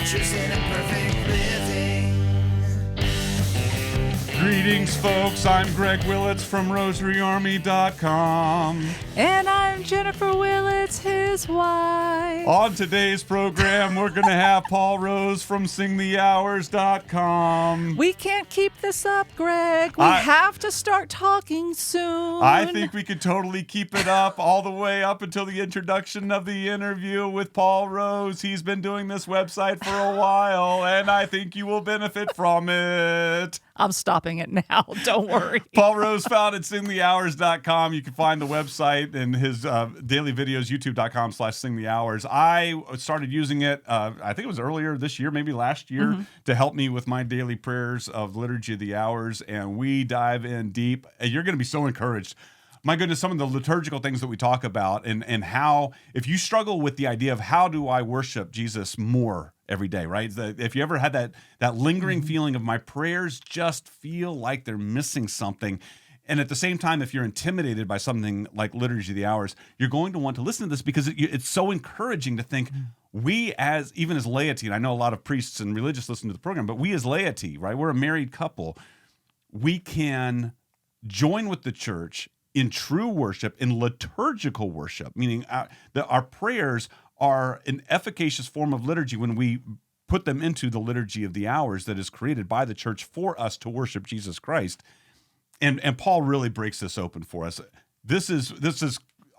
truth and imperfect living. Greetings, folks. I'm Greg Willits from RosaryArmy.com. And I'm Jennifer Willits, his wife. On today's program, we're going to have Paul Rose from SingTheHours.com. We can't keep this up, Greg. We have to start talking soon. I think we could totally keep it up all the way up until the introduction of the interview with Paul Rose. He's been doing this website for a while, and I think you will benefit from it. I'm stopping it now. Don't worry. Paul Rose found at SingTheHours.com. You can find the website and his daily videos, youtube.com/SingTheHours. I started using it, I think it was earlier this year, maybe last year, to help me with my daily prayers of Liturgy of the Hours, and we dive in deep. And you're going to be so encouraged. My goodness, some of the liturgical things that we talk about and how, if you struggle with the idea of how do I worship Jesus more every day, right? If you ever had that lingering feeling of my prayers just feel like they're missing something, and at the same time, if you're intimidated by something like Liturgy of the Hours, you're going to want to listen to this because it's so encouraging to think we even as laity, and I know a lot of priests and religious listen to the program, but we as laity, right? We're a married couple. We can join with the church in true worship, in liturgical worship, meaning that our prayers are an efficacious form of liturgy when we put them into the Liturgy of the Hours that is created by the church for us to worship Jesus Christ. And Paul really breaks this open for us. This is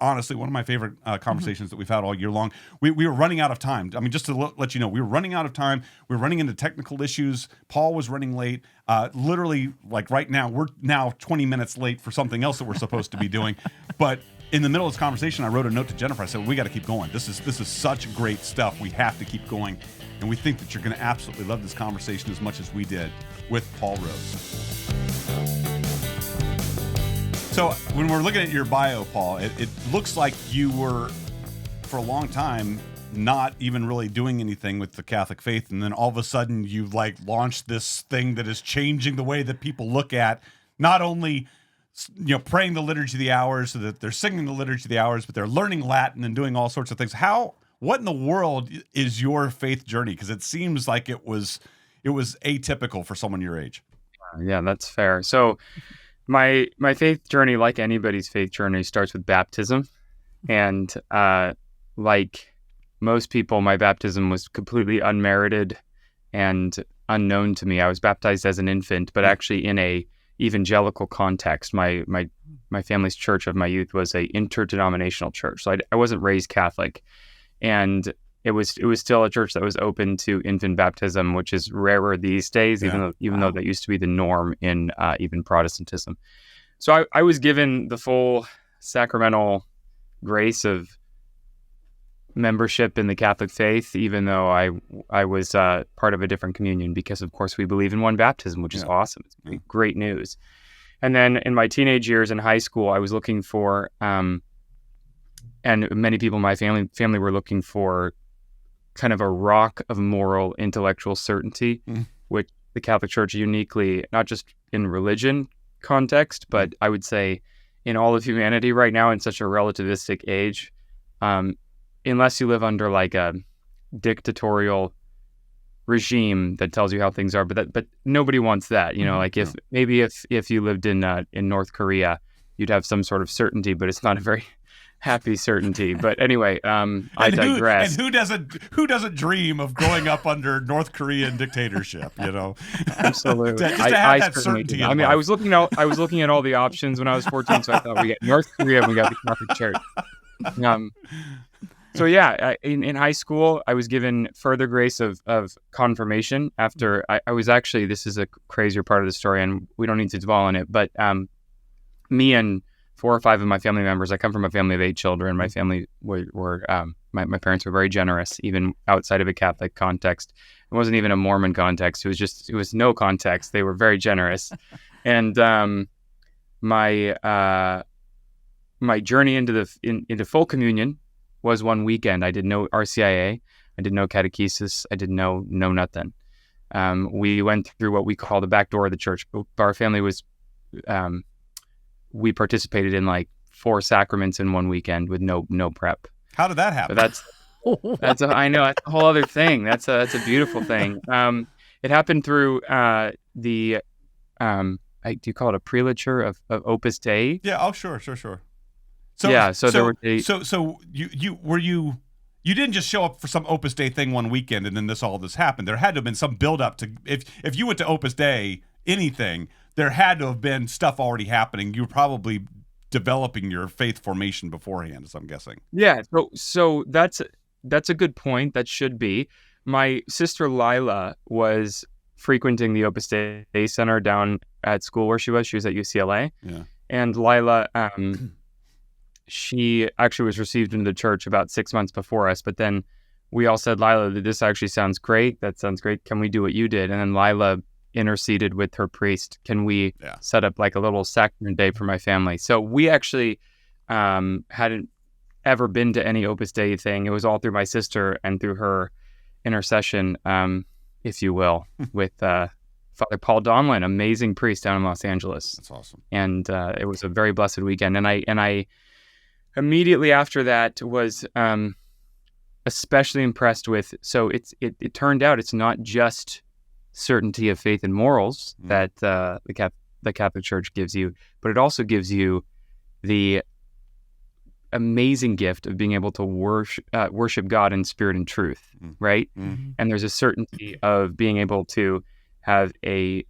honestly one of my favorite conversations that we've had all year long. We were running out of time. I mean, just to let you know, we were running out of time. We were running into technical issues. Paul was running late. Literally, like right now, we're now 20 minutes late for something else that we're supposed to be doing. But in the middle of this conversation, I wrote a note to Jennifer. I said, we got to keep going. This is such great stuff. We have to keep going. And we think that you're going to absolutely love this conversation as much as we did with Paul Rose. So when we're looking at your bio, Paul, it looks like you were, for a long time, not even really doing anything with the Catholic faith. And then all of a sudden you launched this thing that is changing the way that people look at not only praying the Liturgy of the Hours so that they're singing the Liturgy of the Hours, but they're learning Latin and doing all sorts of things. What in the world is your faith journey? Because it seems like it was atypical for someone your age. Yeah, that's fair. So my faith journey, like anybody's faith journey, starts with baptism. And like most people, my baptism was completely unmerited and unknown to me. I was baptized as an infant, but actually in a evangelical context. My family's church of my youth was a interdenominational church. So I wasn't raised Catholic. And it was still a church that was open to infant baptism, which is rarer these days, even though that used to be the norm in even Protestantism. So I was given the full sacramental grace of membership in the Catholic faith, even though I was part of a different communion, because of course we believe in one baptism, which is awesome. It's great news. And then in my teenage years in high school, I was looking for, and many people in my family were looking for kind of a rock of moral intellectual certainty, which the Catholic Church uniquely, not just in religion context, but I would say in all of humanity right now in such a relativistic age, unless you live under like a dictatorial regime that tells you how things are, but nobody wants that, like if you lived in North Korea, you'd have some sort of certainty, but it's not a very happy certainty. But anyway, I digress. And who doesn't dream of growing up under North Korean dictatorship? Absolutely. Just to have that certainty. I mean, I was looking at all the options when I was 14, so I thought we got North Korea and we got the Catholic Church. So yeah, in high school, I was given further grace of confirmation after I was actually, this is a crazier part of the story and we don't need to dwell on it, but me and 4 or 5 of my family members, I come from a family of 8 children. My family were my parents were very generous, even outside of a Catholic context. It wasn't even a Mormon context. It was no context. They were very generous. And my journey into full communion was one weekend. I did no RCIA. I did no catechesis. I did no nothing. We went through what we call the back door of the church. Our family was, we participated in like 4 sacraments in one weekend with no prep. How did that happen? So I know that's a whole other thing. That's a beautiful thing. It happened through do you call it a prelature of Opus Dei? Yeah. Oh, sure. So there were you didn't just show up for some Opus Dei thing one weekend and then all this happened. There had to have been some build up to if you went to Opus Dei anything, there had to have been stuff already happening. You were probably developing your faith formation beforehand, as I'm guessing. Yeah. So that's a good point. That should be. My sister Lila was frequenting the Opus Dei Center down at school where she was. She was at UCLA. Yeah. And Lila, she actually was received into the church about 6 months before us. But then we all said, Lila, this actually sounds great. That sounds great. Can we do what you did? And then Lila interceded with her priest. Can we set up like a little sacrament day for my family? So we actually hadn't ever been to any Opus Dei thing. It was all through my sister and through her intercession, if you will, with Father Paul Donlin, amazing priest down in Los Angeles. That's awesome. And it was a very blessed weekend. And I immediately after that was especially impressed with. So it turned out it's not just certainty of faith and morals that the Catholic Church gives you, but it also gives you the amazing gift of being able to worship God in spirit and truth, right? Mm-hmm. And there's a certainty of being able to have the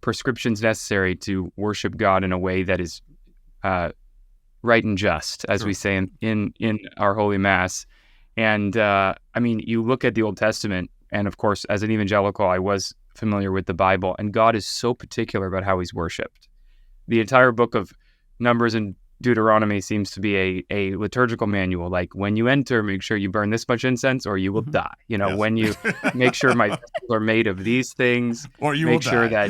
prescriptions necessary to worship God in a way that is right and just, as we say in our Holy Mass. And I mean, you look at the Old Testament, and of course, as an evangelical, I was familiar with the Bible, and God is so particular about how he's worshipped. The entire book of Numbers and Deuteronomy seems to be a liturgical manual. Like, when you enter, make sure you burn this much incense or you will die. You know, when you make sure my vessels are made of these things, or you make will sure die.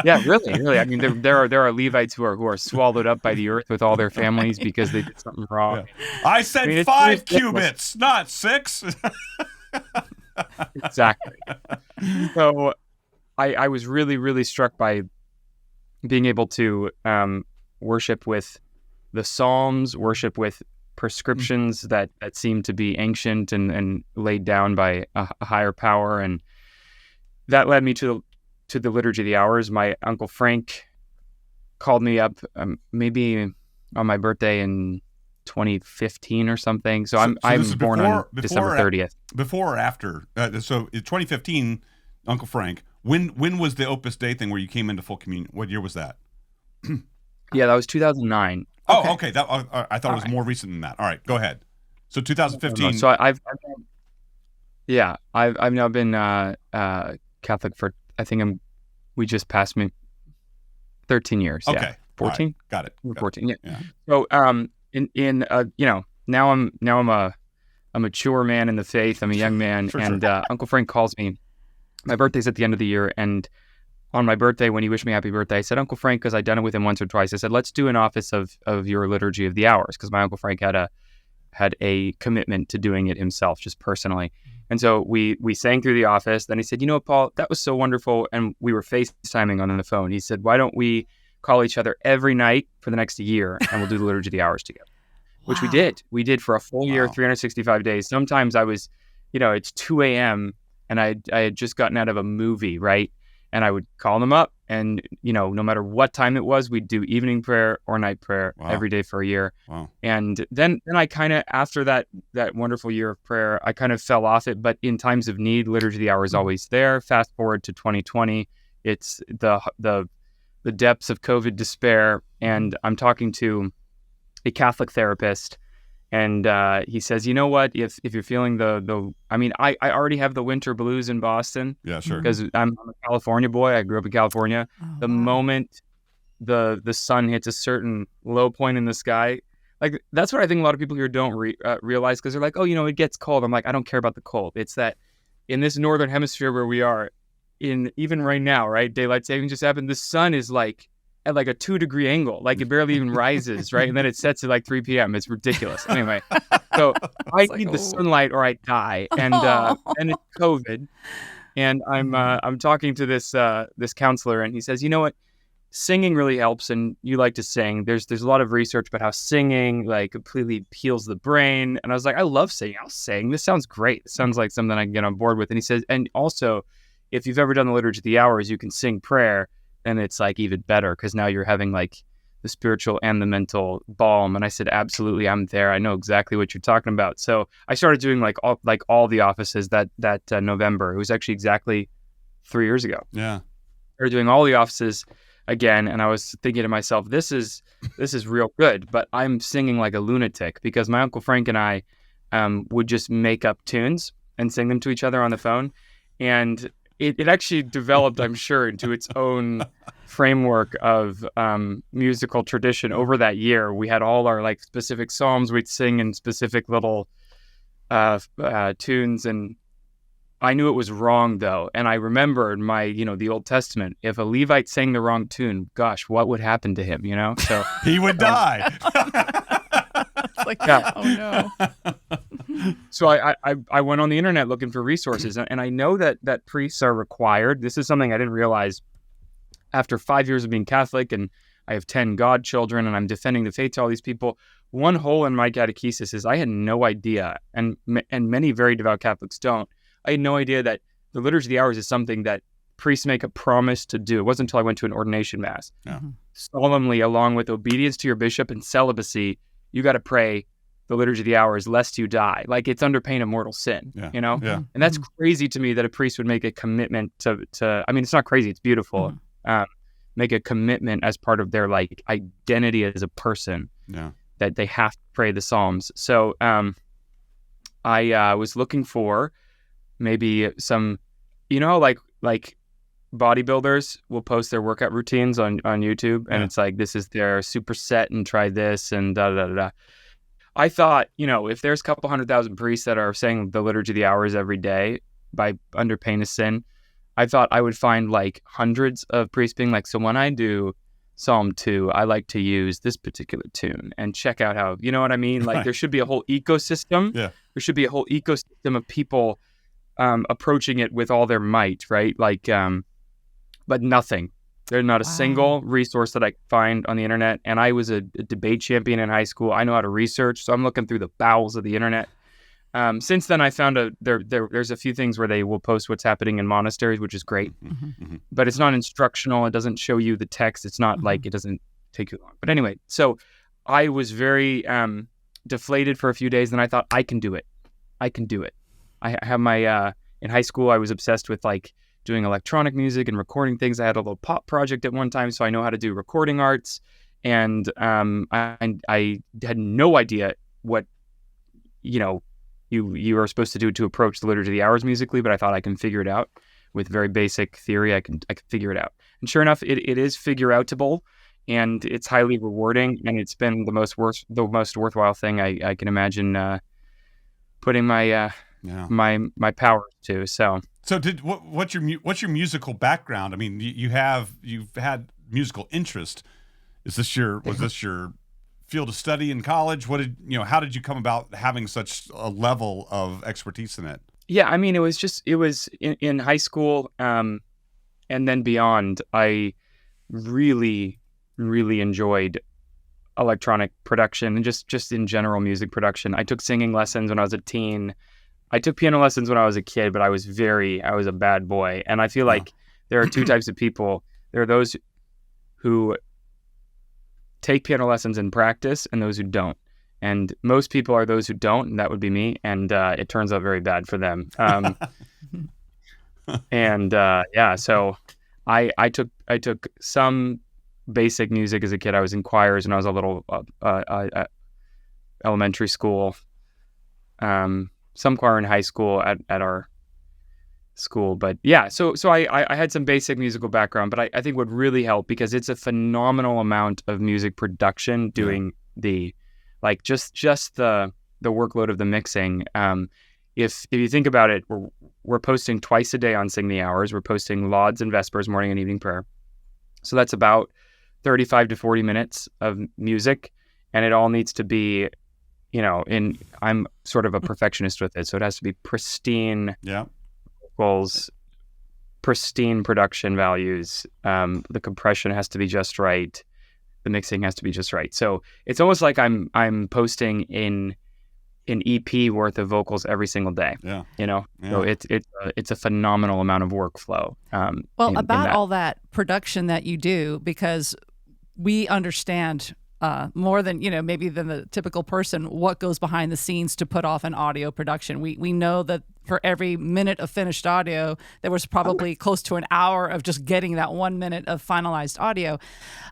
Yeah, really. I mean, there are Levites who are swallowed up by the earth with all their families because they did something wrong. Yeah. I said 5 cubits, not 6. Exactly. So I was really, really struck by being able to worship with the Psalms, worship with prescriptions that seem to be ancient and laid down by a higher power. And that led me to the Liturgy of the Hours. My Uncle Frank called me up maybe on my birthday in 2015 or something. So I'm born on December 30th. Before or after? So in 2015, Uncle Frank, when was the Opus Dei thing where you came into full communion? What year was that? Yeah, that was 2009. Oh, okay. I thought it was more recent than that. All right, go ahead. So 2015. So I've now been Catholic for, I think we just passed me 13 years. Okay. Yeah. 14. Right. Got it. 14. Yeah. So now I'm a mature man in the faith. I'm a young man, sure. Uncle Frank calls me. My birthday's at the end of the year, and on my birthday, when he wished me happy birthday, I said, Uncle Frank, because I'd done it with him once or twice, I said, let's do an office of your Liturgy of the Hours, because my Uncle Frank had a commitment to doing it himself, just personally. And so we sang through the office. Then he said, you know what, Paul, that was so wonderful. And we were FaceTiming on the phone. He said, why don't we call each other every night for the next year, and we'll do the Liturgy of the Hours together, which we did. We did for a full year, 365 days. Sometimes I was, it's 2 a.m., and I had just gotten out of a movie, right? And I would call them up, and no matter what time it was, we'd do evening prayer or night prayer every day for a year. Wow. And then I kind of, after that wonderful year of prayer, I kind of fell off it. But in times of need, Liturgy of the Hour is always there. Fast forward to 2020, it's the depths of COVID despair, and I'm talking to a Catholic therapist. And he says, you know what, if you're feeling I already have the winter blues in Boston. Yeah, sure. Because I'm a California boy. I grew up in California. The moment the sun hits a certain low point in the sky, like, that's what I think a lot of people here don't realize, because they're like, oh, it gets cold. I'm like, I don't care about the cold. It's that in this northern hemisphere where we are, even right now, right, daylight saving just happened, the sun is like at like a 2-degree angle, like it barely even rises, right? And then it sets at like 3 p.m. It's ridiculous. Anyway, so I need the sunlight or I die, and it's COVID, and I'm talking to this counselor, and he says, you know what, singing really helps, and you like to sing. There's a lot of research about how singing like completely heals the brain. And I was like, I love singing. I'll sing. This sounds great. It sounds like something I can get on board with. And he says, and also, if you've ever done the Liturgy of the Hours, you can sing prayer, and it's like even better because now you're having like the spiritual and the mental balm. And I said, absolutely, I'm there. I know exactly what you're talking about. So I started doing like all the offices that November. It was actually exactly 3 years ago. Yeah. I started doing all the offices again, and I was thinking to myself, this is real good, but I'm singing like a lunatic because my Uncle Frank and I would just make up tunes and sing them to each other on the phone. And it actually developed, I'm sure, into its own framework of musical tradition. Over that year, we had all our like specific psalms we'd sing in specific little tunes, and I knew it was wrong though. And I remembered the Old Testament. If a Levite sang the wrong tune, gosh, what would happen to him? So He would die. It's like, Yeah. oh no. So I went on the internet looking for resources, and I know that priests are required. This is something I didn't realize after 5 years of being Catholic, and I have 10 godchildren, and I'm defending the faith to all these people. One hole in my catechesis is I had no idea, and many very devout Catholics don't. I had no idea that the Liturgy of the Hours is something that priests make a promise to do. It wasn't until I went to an ordination mass. Yeah. Solemnly, along with obedience to your bishop and celibacy, you got to pray the Liturgy of the Hours lest you die. Like it's under pain of mortal sin, Yeah. Yeah. And that's crazy to me that a priest would make a commitment to I mean, it's not crazy, it's beautiful. Make a commitment as part of their like identity as a person. Yeah. That they have to pray the Psalms. So I was looking for maybe some, like bodybuilders will post their workout routines on YouTube, and it's like, this is their superset and try this and da da da da. I thought, if there's a couple 100,000 priests that are saying the Liturgy of the Hours every day by under pain of sin, I thought I would find like hundreds of priests being like, so when I do Psalm 2, I like to use this particular tune and check out how, you know what I mean? Like there should be a whole ecosystem. Yeah. There should be a whole ecosystem of people approaching it with all their might, right? Like, but nothing. There's not a single resource that I could find on the internet. And I was a debate champion in high school. I know how to research, so I'm looking through the bowels of the internet. Since then, I found there's a few things where they will post what's happening in monasteries, which is great. But it's not instructional. It doesn't show you the text. It's not like, it doesn't take you long. But anyway, so I was very deflated for a few days. Then I thought, I can do it. I can do it. I have my, in high school, I was obsessed with like doing electronic music and recording things. I had a little pop project at one time, so I know how to do recording arts. And I had no idea what, you are supposed to do to approach the Liturgy of the Hours musically, but I thought I can figure it out with very basic theory. I can figure it out. And sure enough, it is figure outable, and it's highly rewarding, and it's been the most worthwhile thing I can imagine putting my my power to. So what's your musical background? I mean, you've had musical interest. Was this your field of study in college? How did you come about having such a level of expertise in it? Yeah, I mean, it was in high school, and then beyond. I really, really enjoyed electronic production and just in general music production. I took singing lessons when I was a teen. I took piano lessons when I was a kid, but I was a bad boy. And I feel like there are two types of people. There are those who take piano lessons in practice and those who don't. And most people are those who don't, and that would be me. And it turns out very bad for them. So I took some basic music as a kid. I was in choirs when I was a little elementary school. Some choir in high school at our school, but yeah, so I had some basic musical background, but I think would really help because it's a phenomenal amount of music production doing the like just the workload of the mixing. If you think about it, we're posting twice a day on Sing the Hours. We're posting lauds and vespers, morning and evening prayer. So that's about 35 to 40 minutes of music, and it all needs to be, I'm sort of a perfectionist with it, so it has to be pristine vocals, pristine production values. The compression has to be just right. The mixing has to be just right. So it's almost like I'm posting in an EP worth of vocals every single day. Yeah. So it's a phenomenal amount of workflow. About all that production that you do, because we understand more than maybe than the typical person what goes behind the scenes to put off an audio production. We know that for every minute of finished audio, there was probably close to an hour of just getting that 1 minute of finalized audio.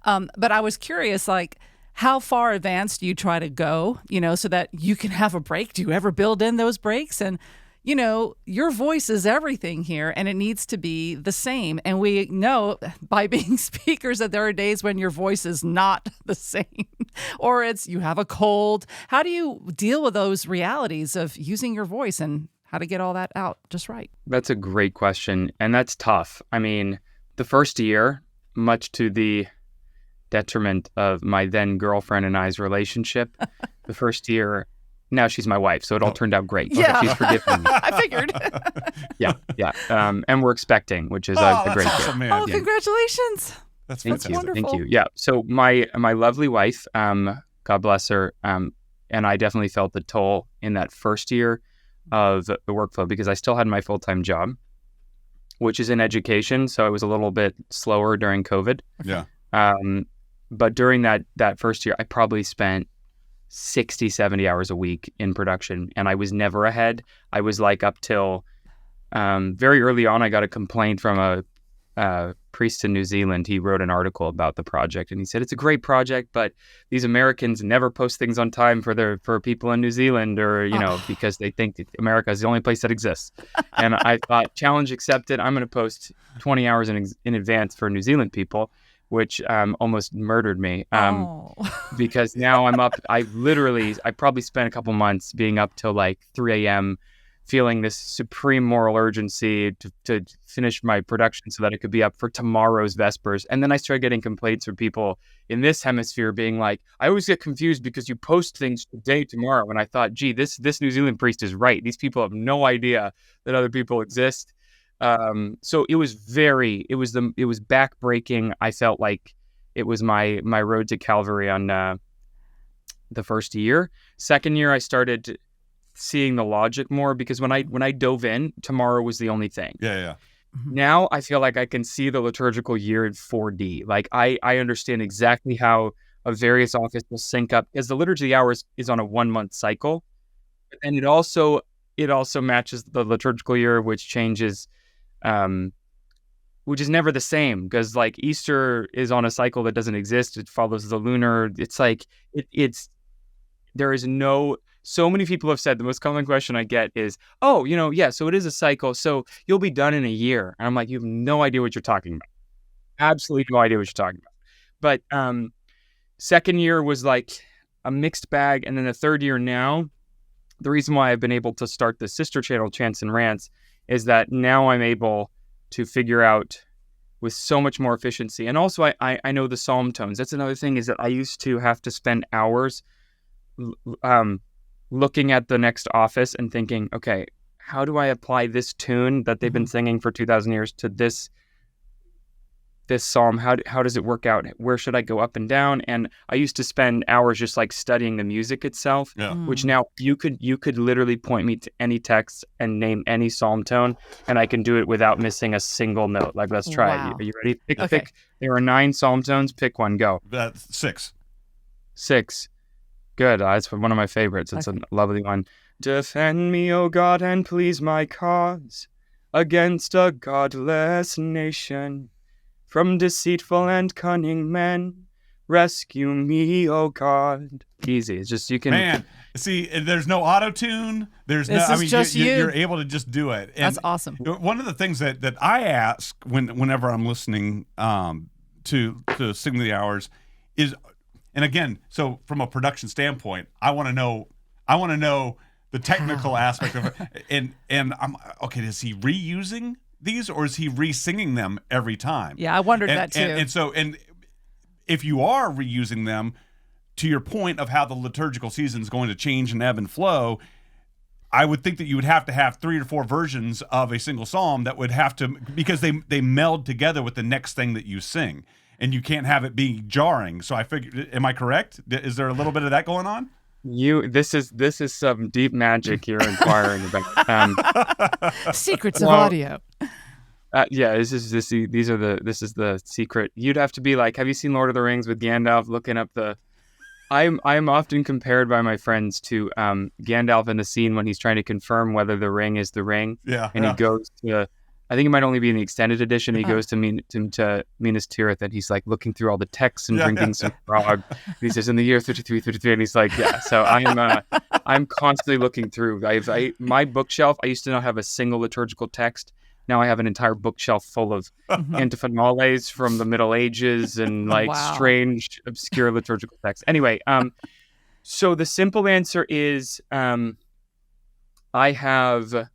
But I was curious, like, how far advanced do you try to go, so that you can have a break? Do you ever build in those breaks? And, your voice is everything here, and it needs to be the same. And we know by being speakers that there are days when your voice is not the same, or you have a cold. How do you deal with those realities of using your voice and how to get all that out just right? That's a great question, and that's tough. I mean, the first year, much to the detriment of my then girlfriend and I's relationship, the first year, now she's my wife, so it all turned out great. Yeah. She's forgiven me. I figured. Yeah. And we're expecting, which is a great awesome, gift. man. Oh, congratulations. That's Thank fantastic. you. wonderful. Thank you. Yeah. So my lovely wife, God bless her, and I definitely felt the toll in that first year of the workflow because I still had my full-time job, which is in education. So it was a little bit slower during COVID. Yeah. But during that first year, I probably spent 60, 70 hours a week in production, and I was never ahead. I was like up till very early on, I got a complaint from a priest in New Zealand. He wrote an article about the project, and he said, it's a great project, but these Americans never post things on time for people in New Zealand, or, because they think that America is the only place that exists. And I thought, challenge accepted. I'm going to post 20 hours in advance for New Zealand people, which almost murdered me because now I'm up. I probably spent a couple months being up till like 3 a.m. feeling this supreme moral urgency to finish my production so that it could be up for tomorrow's Vespers. And then I started getting complaints from people in this hemisphere being like, I always get confused because you post things today, tomorrow. And I thought, gee, this New Zealand priest is right. These people have no idea that other people exist. So it was backbreaking. I felt like it was my road to Calvary on the first year. Second year, I started seeing the logic more because when I dove in, tomorrow was the only thing. Yeah. Now I feel like I can see the liturgical year in 4D. Like I understand exactly how a various office will sync up, because the liturgy of the hours is on a 1-month cycle, and it also matches the liturgical year, which changes. Which is never the same, because like Easter is on a cycle that doesn't exist. It follows the lunar. It's like there is no. So many people have said the most common question I get is, "Oh, so it is a cycle. So you'll be done in a year." And I'm like, "You have no idea what you're talking about. Absolutely no idea what you're talking about." But second year was like a mixed bag, and then the third year now, the reason why I've been able to start the sister channel, Chants and Rants, is that now I'm able to figure out with so much more efficiency. And also I know the psalm tones. That's another thing, is that I used to have to spend hours looking at the next office and thinking, okay, how do I apply this tune that they've been singing for 2,000 years to this psalm? How does it work out? Where should I go up and down? And I used to spend hours just like studying the music itself, which now you could literally point me to any text and name any psalm tone, and I can do it without missing a single note. Like, let's try it. Are you ready? Pick. There are 9 psalm tones. Pick one. Go. That's 6. 6. Good. That's one of my favorites. It's a lovely one. Defend me, O God, and please my cause against a godless nation. From deceitful and cunning men, rescue me, O God. Easy. It's just, you can... Man, see, there's no auto-tune. There's This no... is just you. You're able to just do it. And That's awesome. One of the things that I ask whenever I'm listening to Sing the Hours is... And again, so from a production standpoint, I want to know the technical aspect of it. And I'm okay, is he reusing these, or is he re-singing them every time? Yeah, I wondered that too. And if you are reusing them, to your point of how the liturgical season is going to change and ebb and flow, I would think that you would have to have 3 or 4 versions of a single psalm that would have to, because they meld together with the next thing that you sing, and you can't have it be jarring. So I figured, am I correct? Is there a little bit of that going on? This is some deep magic you're inquiring about. Secrets of audio. Yeah, this is the secret. You'd have to be like, have you seen Lord of the Rings with Gandalf looking up the? I'm often compared by my friends to Gandalf in the scene when he's trying to confirm whether the ring is the ring. Yeah, and he goes to. I think it might only be in the extended edition. He goes to Minas Tirith, and he's like looking through all the texts and drinking some grog. And he says, "In the year 33, and he's like, "Yeah." So I'm constantly looking through. My bookshelf. I used to not have a single liturgical text. Now I have an entire bookshelf full of antiphonales from the Middle Ages and strange, obscure liturgical texts. Anyway, so the simple answer is I have.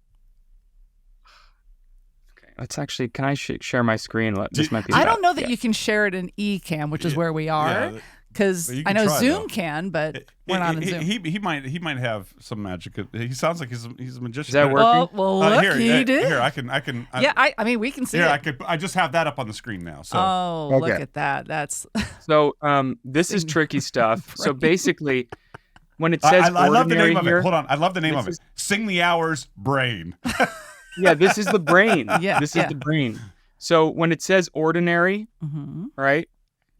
Let's actually, can I share my screen? This might be. I don't know that you can share it in eCam, which is where we are, because I know Zoom can, but we're not in Zoom. He might have some magic. He sounds like he's a magician. Is that working? Well, look, he did. Here, I can. I mean, we can see it. I just have that up on the screen now. So. Oh, look at that. That's. So this is tricky stuff. So basically, when it says I love the name of here, it. Hold on, I love the name of it. Sing the Hours Brain. Yeah, this is the brain. This is the brain. So when it says ordinary, right,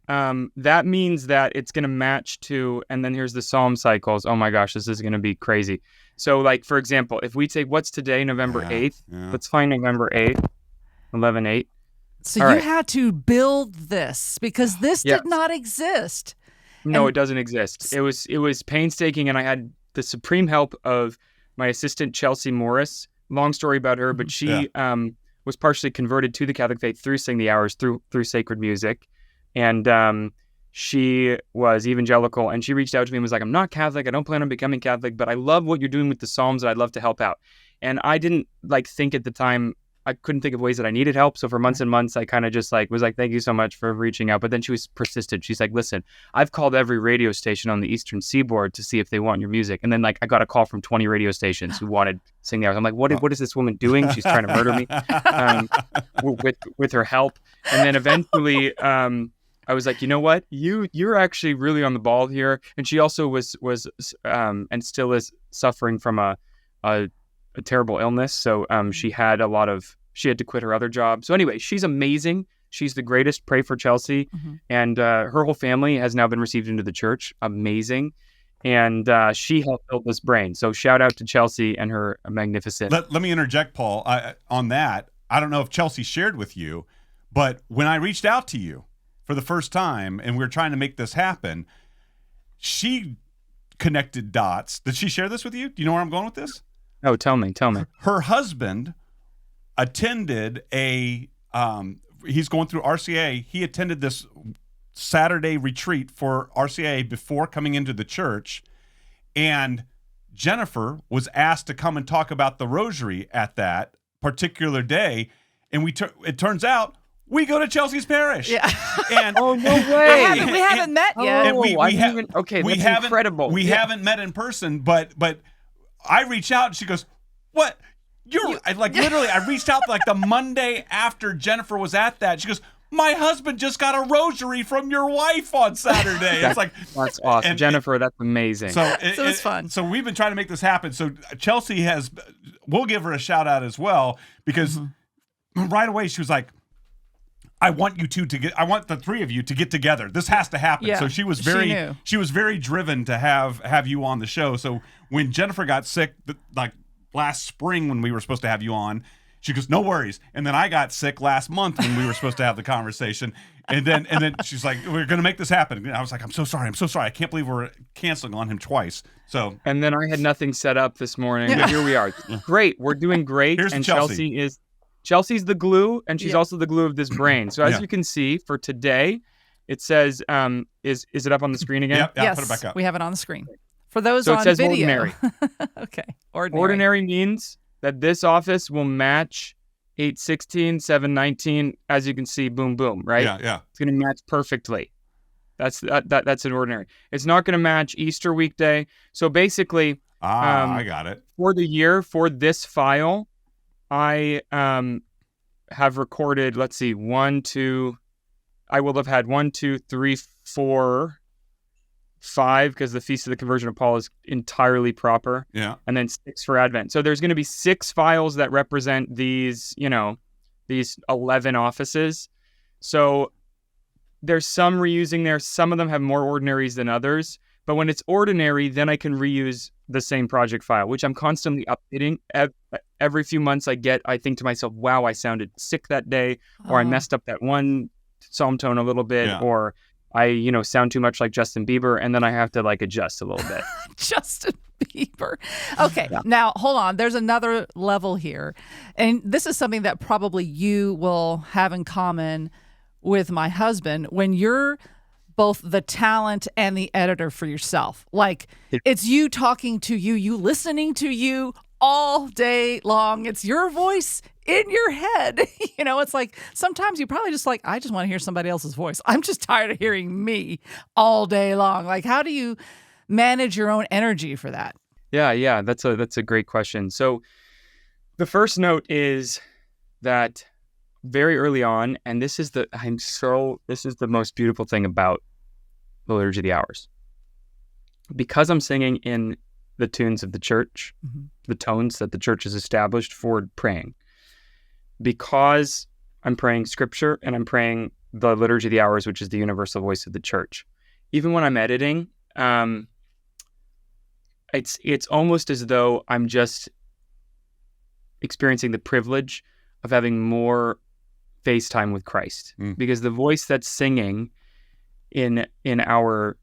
that means that it's going to match to, and then here's the psalm cycles. Oh my gosh, this is going to be crazy. So like, for example, if we take, what's today, November 8th? Yeah. Let's find November 8th, 11/8. So you had to build this because this did not exist. No, it doesn't exist. It was painstaking, and I had the supreme help of my assistant, Chelsea Morris. Long story about her, but she was partially converted to the Catholic faith through Sing the Hours, through sacred music. And she was evangelical, and she reached out to me and was like, I'm not Catholic, I don't plan on becoming Catholic, but I love what you're doing with the Psalms, and I'd love to help out. And I didn't think at the time, I couldn't think of ways that I needed help. So for months and months, I kind of just was like, thank you so much for reaching out. But then she was persistent. She's like, listen, I've called every radio station on the Eastern Seaboard to see if they want your music. And then I got a call from 20 radio stations who wanted Sing the Hours. I'm like, what is this woman doing? She's trying to murder me with her help. And then eventually I was like, you know what? You're actually really on the ball here. And she also was and still is suffering from a terrible illness. So she had to quit her other job. So anyway, she's amazing. She's the greatest. Pray for Chelsea. And her whole family has now been received into the church. Amazing. And she helped build this brain. So shout out to Chelsea and her magnificent. Let me interject, Paul, on that. I don't know if Chelsea shared with you, but when I reached out to you for the first time and we were trying to make this happen, she connected dots. Did she share this with you? Do you know where I'm going with this? Oh, tell me. Her husband attended he's going through RCA. He attended this Saturday retreat for RCA before coming into the church. And Jennifer was asked to come and talk about the Rosary at that particular day. And it turns out we go to Chelsea's parish. Yeah. And oh, no way. We haven't met yet. And that's incredible. We haven't met in person, but I reach out and she goes, what? Literally, I reached out the Monday after Jennifer was at that. She goes, my husband just got a rosary from your wife on Saturday. It's like, that's awesome. Jennifer, that's amazing. So it's fun. So we've been trying to make this happen. So Chelsea we'll give her a shout out as well, because right away she was like, I want the three of you to get together. This has to happen. Yeah, so she was very driven to have you on the show. So when Jennifer got sick, last spring when we were supposed to have you on, she goes, no worries. And then I got sick last month when we were supposed to have the conversation. And then she's like, we're going to make this happen. And I was like, I'm so sorry. I can't believe we're canceling on him twice. So. And then I had nothing set up this morning. But here we are. Great. We're doing great. Here's and Chelsea. Chelsea's the glue, and she's also the glue of this brain. So as you can see, for today, it says, is it up on the screen again? Yeah, yes, put it back up. We have it on the screen. For those so on it says video. Ordinary. Okay. Ordinary means that this office will match 8/16, 7/19. As you can see, boom, boom, right? Yeah. It's going to match perfectly. That's an ordinary. It's not going to match Easter weekday. So basically, I got it. For the year, for this file, I have recorded, let's see, I will have had 1, 2, 3, 4, 5, because the Feast of the Conversion of Paul is entirely proper. Yeah. And then 6 for Advent. So there's going to be 6 files that represent these 11 offices. So there's some reusing there. Some of them have more ordinaries than others. But when it's ordinary, then I can reuse the same project file, which I'm constantly updating. Every few months I think to myself, wow, I sounded sick that day, or I messed up that one psalm tone a little bit, or I, sound too much like Justin Bieber, and then I have to adjust a little bit. Justin Bieber. Okay, Now hold on. There's another level here. And this is something that probably you will have in common with my husband when you're both the talent and the editor for yourself. It's you talking to you listening to you all day long. It's your voice in your head. It's like sometimes you probably just I just want to hear somebody else's voice. I'm just tired of hearing me all day long. How do you manage your own energy for that? Yeah, that's a great question. So the first note is that very early on, and this is the most beautiful thing about the Liturgy of the Hours. Because I'm singing in the tunes of the church, the tones that the church has established for praying, because I'm praying scripture and I'm praying the Liturgy of the Hours, which is the universal voice of the church. Even when I'm editing, it's almost as though I'm just experiencing the privilege of having more face time with Christ, because the voice that's singing in our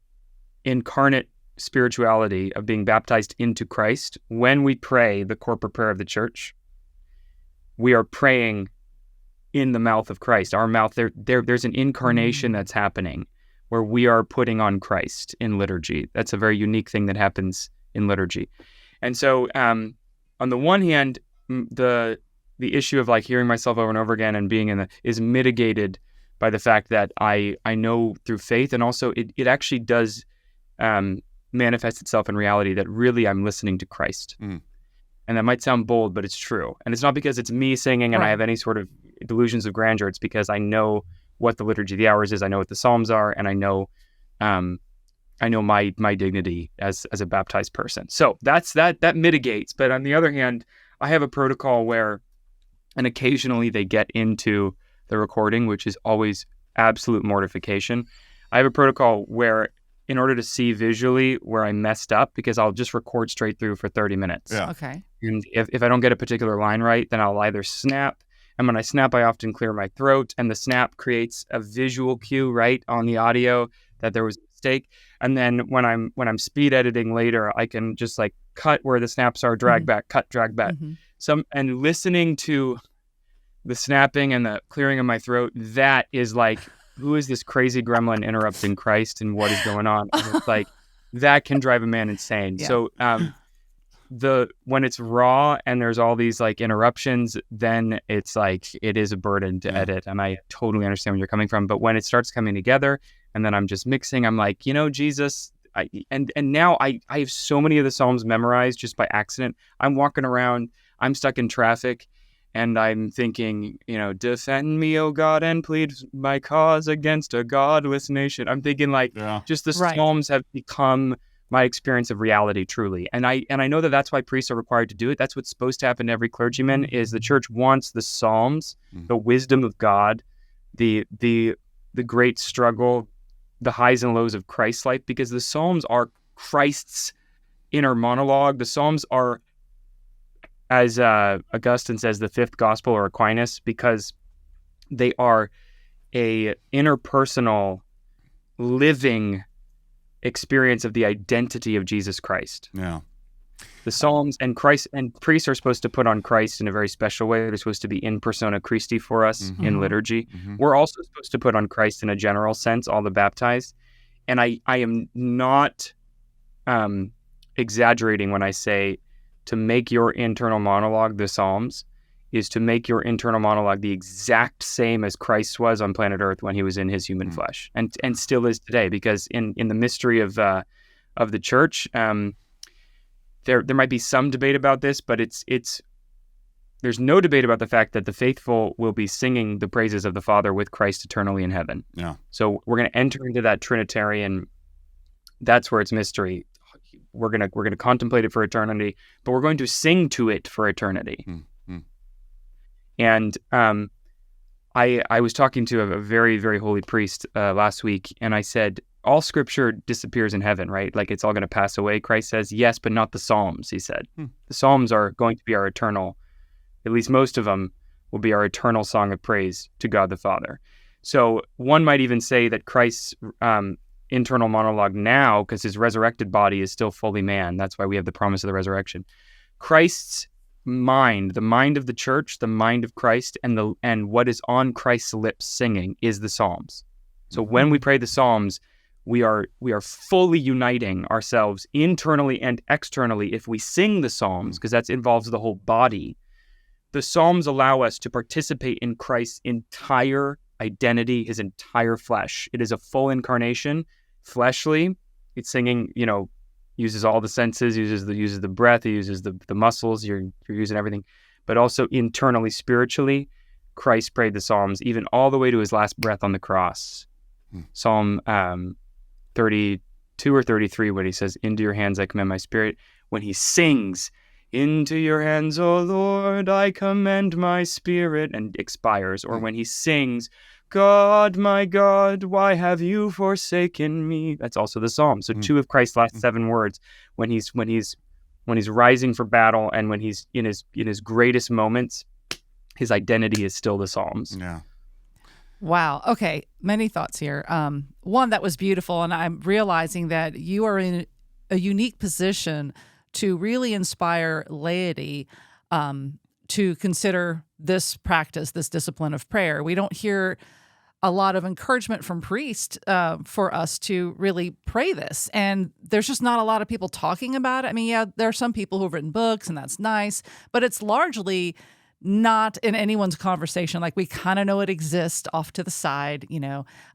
incarnate spirituality of being baptized into Christ, when we pray the corporate prayer of the church, we are praying in the mouth of Christ. Our mouth, there's an incarnation that's happening where we are putting on Christ in liturgy. That's a very unique thing that happens in liturgy. And so on the one hand, the issue of hearing myself over and over again and being is mitigated by the fact that I know through faith, and also it actually does manifest itself in reality that really I'm listening to Christ. And that might sound bold, but it's true. And it's not because it's me singing and I have any sort of delusions of grandeur. It's because I know what the Liturgy of the Hours is. I know what the Psalms are, and I know my dignity as a baptized person. So that mitigates. But on the other hand, I have a protocol where, and occasionally they get into the recording, which is always absolute mortification. I have a protocol where, in order to see visually where I messed up, because I'll just record straight through for 30 minutes. Yeah. Okay. And if I don't get a particular line right, then I'll either snap. And when I snap, I often clear my throat, and the snap creates a visual cue right on the audio that there was a mistake. And then when I'm speed editing later, I can just cut where the snaps are, drag back, cut, drag back. And listening to the snapping and the clearing of my throat, that is who is this crazy gremlin interrupting Christ and what is going on? And it's that can drive a man insane. Yeah. So when it's raw and there's all these interruptions, then it's it is a burden to edit. And I totally understand where you're coming from. But when it starts coming together and then I'm just mixing, I'm Jesus, and now I have so many of the Psalms memorized just by accident. I'm walking around, I'm stuck in traffic, and I'm thinking, defend me, O God, and plead my cause against a godless nation. I'm thinking just the Psalms have become my experience of reality truly. And I know that that's why priests are required to do it. That's what's supposed to happen to every clergyman, is the church wants the Psalms, the wisdom of God, the great struggle, the highs and lows of Christ's life, because the Psalms are Christ's inner monologue. The Psalms are, as Augustine says, the fifth gospel, or Aquinas, because they are a interpersonal, living experience of the identity of Jesus Christ. Yeah. The Psalms and Christ and priests are supposed to put on Christ in a very special way. They're supposed to be in persona Christi for us in liturgy. We're also supposed to put on Christ in a general sense, all the baptized. And I am not exaggerating when I say to make your internal monologue, the Psalms, is to make your internal monologue the exact same as Christ was on planet Earth when he was in his human flesh, and still is today, because in the mystery of the church, there might be some debate about this, but there's no debate about the fact that the faithful will be singing the praises of the Father with Christ eternally in heaven. Yeah. So we're going to enter into that Trinitarian. That's where it's mystery. We're gonna contemplate it for eternity, but we're going to sing to it for eternity. Mm-hmm. And I was talking to a very, very holy priest last week, and I said, all Scripture disappears in heaven, right? Like it's all going to pass away. Christ says, yes, but not the Psalms. He said, the Psalms are going to be our eternal. At least most of them will be our eternal song of praise to God the Father. So one might even say that Christ's internal monologue now, because his resurrected body is still fully man. That's why we have the promise of the resurrection. Christ's mind, the mind of the church, the mind of Christ, and what is on Christ's lips singing is the Psalms. So when we pray the Psalms, we are fully uniting ourselves internally and externally if we sing the Psalms, because that involves the whole body. The Psalms allow us to participate in Christ's entire identity, his entire flesh. It is a full incarnation, fleshly. It's singing, uses all the senses, uses the breath, it uses the muscles, you're using everything. But also internally, spiritually, Christ prayed the Psalms, even all the way to his last breath on the cross. Psalm 32 or 33, when he says, into your hands I commend my spirit. When he sings, into your hands, O Lord, I commend my spirit, and expires. Or when he sings, God, my God, why have you forsaken me? That's also the Psalm. So two of Christ's last 7 words, when he's rising for battle and when he's in his greatest moments, his identity is still the Psalms. Yeah. Wow. Okay. Many thoughts here. One, that was beautiful. And I'm realizing that you are in a unique position to really inspire laity to consider this practice, this discipline of prayer. We don't hear a lot of encouragement from priests for us to really pray this. And there's just not a lot of people talking about it. I mean, yeah, there are some people who've written books, and that's nice, but it's largely not in anyone's conversation. Like, we kind of know it exists off to the side,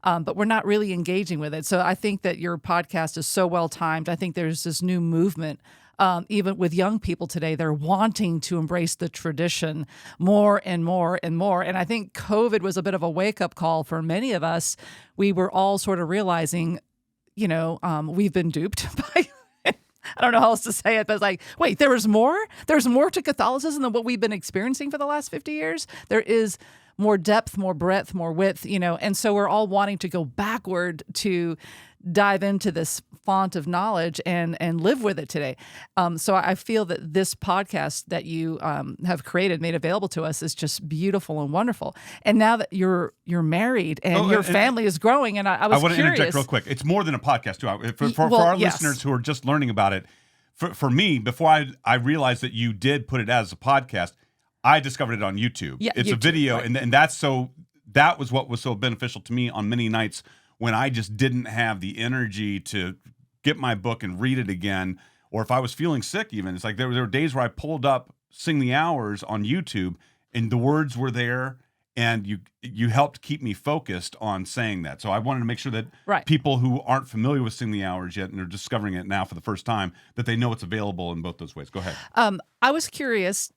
but we're not really engaging with it. So I think that your podcast is so well timed. I think there's this new movement, even with young people today. They're wanting to embrace the tradition more and more and more. And I think COVID was a bit of a wake-up call for many of us. We were all sort of realizing, we've been duped by I don't know how else to say it, but it's like, wait, there's more to Catholicism than what we've been experiencing for the last 50 years. There is more depth, more breadth, more width, and so we're all wanting to go backward to dive into this font of knowledge and live with it today. So I feel that this podcast that you have created, made available to us, is just beautiful and wonderful. And now that you're married and your family is growing, and I was want to curious. interject real quick. It's more than a podcast too. For our listeners who are just learning about it, for me, before I realized that you did put it as a podcast, I discovered it on YouTube. Yeah, it's YouTube, a video, right. and that was what was so beneficial to me on many nights when I just didn't have the energy to get my book and read it again, or if I was feeling sick even. It's like there were days where I pulled up Sing the Hours on YouTube, and the words were there, and you helped keep me focused on saying that. So I wanted to make sure that people who aren't familiar with Sing the Hours yet and are discovering it now for the first time, that they know it's available in both those ways. Go ahead. I was curious,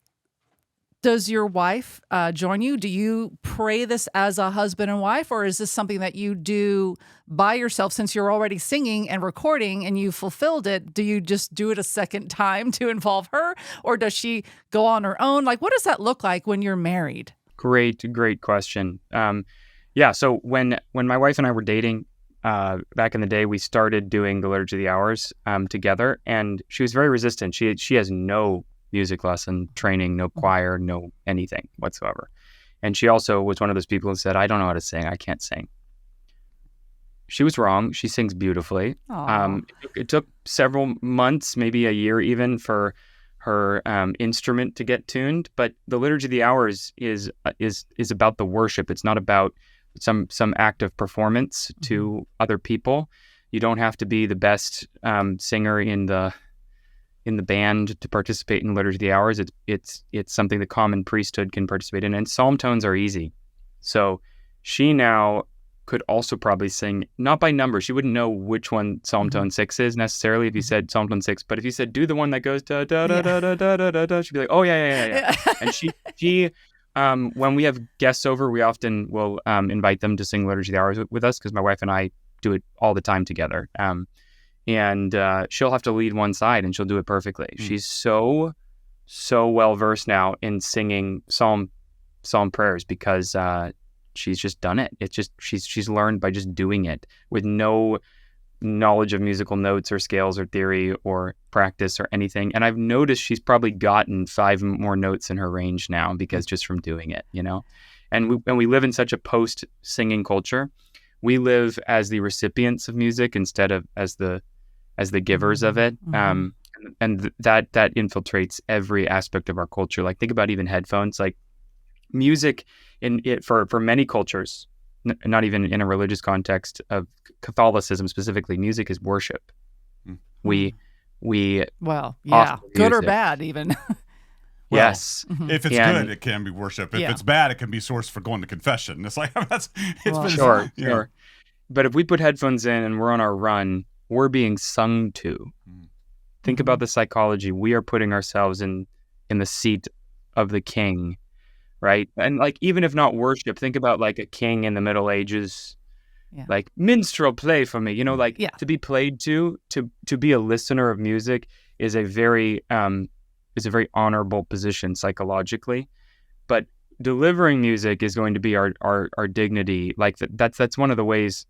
does your wife join you? Do you pray this as a husband and wife, or is this something that you do by yourself since you're already singing and recording and you fulfilled it? Do you just do it a second time to involve her, or does she go on her own? Like, what does that look like when you're married? Great question. So when my wife and I were dating back in the day, we started doing the Liturgy of the Hours together, and she was very resistant. She has no music lesson training, no choir, no anything whatsoever. And she also was one of those people who said, I don't know how to sing. I can't sing. She was wrong. She sings beautifully. It took several months, maybe a year even, for her instrument to get tuned. But the Liturgy of the Hours is about the worship. It's not about some act of performance to other people. You don't have to be the best singer in the band to participate in Liturgy of the Hours. It's something the common priesthood can participate in, and psalm tones are easy. So she now could also probably sing, not by number. She wouldn't know which one Psalm tone 6 is necessarily if you said Psalm tone 6, but if you said, do the one that goes da da da da da da da da da, she'd be like, oh yeah. And she when we have guests over, we often will invite them to sing Liturgy of the Hours with us, because my wife and I do it all the time together. And she'll have to lead one side, and she'll do it perfectly. She's so well versed now in singing psalm prayers, because she's just done it. It's just she's learned by just doing it with no knowledge of musical notes or scales or theory or practice or anything. And I've noticed she's probably gotten 5 more notes in her range now, because just from doing it, you know. And we live in such a post singing culture. We live as the recipients of music instead of as the givers of it. And that infiltrates every aspect of our culture. Like, think about even headphones. Like, music for many cultures, not even in a religious context of Catholicism specifically, music is worship. We well, yeah, good or music. bad even. Yes. If it's good, it can be worship. If it's bad, it can be source for going to confession. It's like, Sure. But if we put headphones in and we're on our run, we're being sung to. Think about the psychology. We are putting ourselves in the seat of the king, right? And like, even if not worship, think about like a king in the Middle Ages, like, minstrel, play for me, you know, like to be played to be a listener of music is a very honorable position psychologically. But delivering music is going to be our dignity. Like, that's one of the ways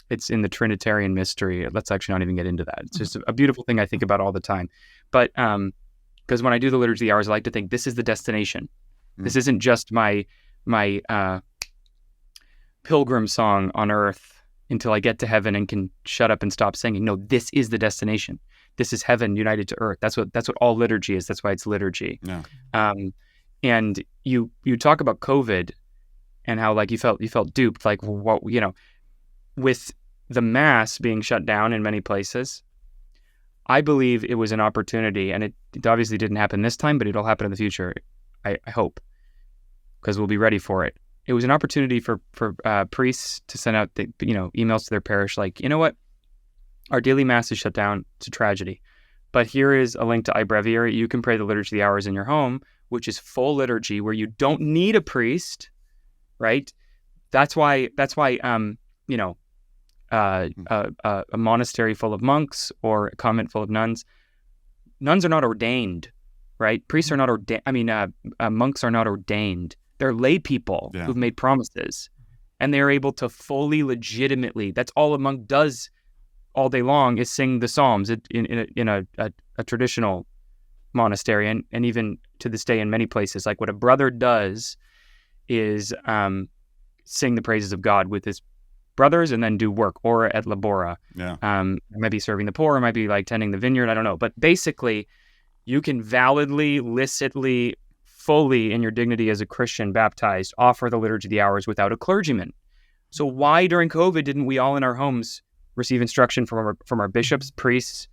it's in the Trinitarian mystery. Let's actually not even get into that. It's just a beautiful thing I think about all the time. But because when I do the Liturgy of the Hours, I like to think this is the destination. This isn't just my pilgrim song on earth until I get to heaven and can shut up and stop singing. No, this is the destination. This is heaven united to earth. That's what all liturgy is. That's why it's liturgy. Yeah. And you talk about COVID and how like you felt duped. Like, what, you know, with the Mass being shut down in many places, I believe it was an opportunity, and it obviously didn't happen this time, but it'll happen in the future. I hope, because we'll be ready for it. It was an opportunity for priests to send out emails to their parish, like, you know what, our daily Mass is shut down. It's a tragedy, but here is a link to Breviary. You can pray the Liturgy of the Hours in your home, which is full liturgy, where you don't need a priest, right? That's why a monastery full of monks or a convent full of nuns are not ordained, right? Priests are not ordained. Monks are not ordained. They're lay people who've made promises, and they're able to fully, legitimately. That's all a monk does all day long, is sing the Psalms in a traditional monastery, and even to this day in many places. Like, what a brother does is sing the praises of God with his brothers, and then do work, ora et labora. It might be serving the poor, it might be like tending the vineyard, I don't know. But basically, you can validly, licitly, fully, in your dignity as a Christian baptized, offer the Liturgy of the Hours without a clergyman. So why during COVID didn't we all in our homes receive instruction from our bishops, priests,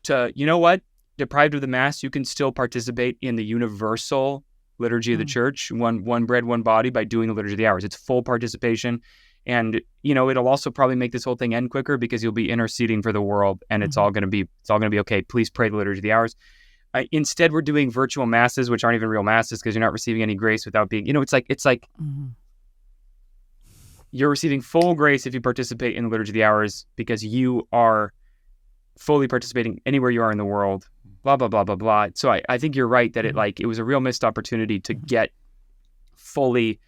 to, you know what, deprived of the Mass, you can still participate in the universal liturgy of the church, one bread, one body, by doing the Liturgy of the Hours. It's full participation. And, it'll also probably make this whole thing end quicker, because you'll be interceding for the world, and it's all going to be okay. Please pray the Liturgy of the Hours. Instead, we're doing virtual Masses, which aren't even real Masses, because you're not receiving any grace without being, it's like you're receiving full grace if you participate in the Liturgy of the Hours, because you are fully participating anywhere you are in the world, blah, blah, blah, blah, blah. So I think you're right that it was a real missed opportunity to get fully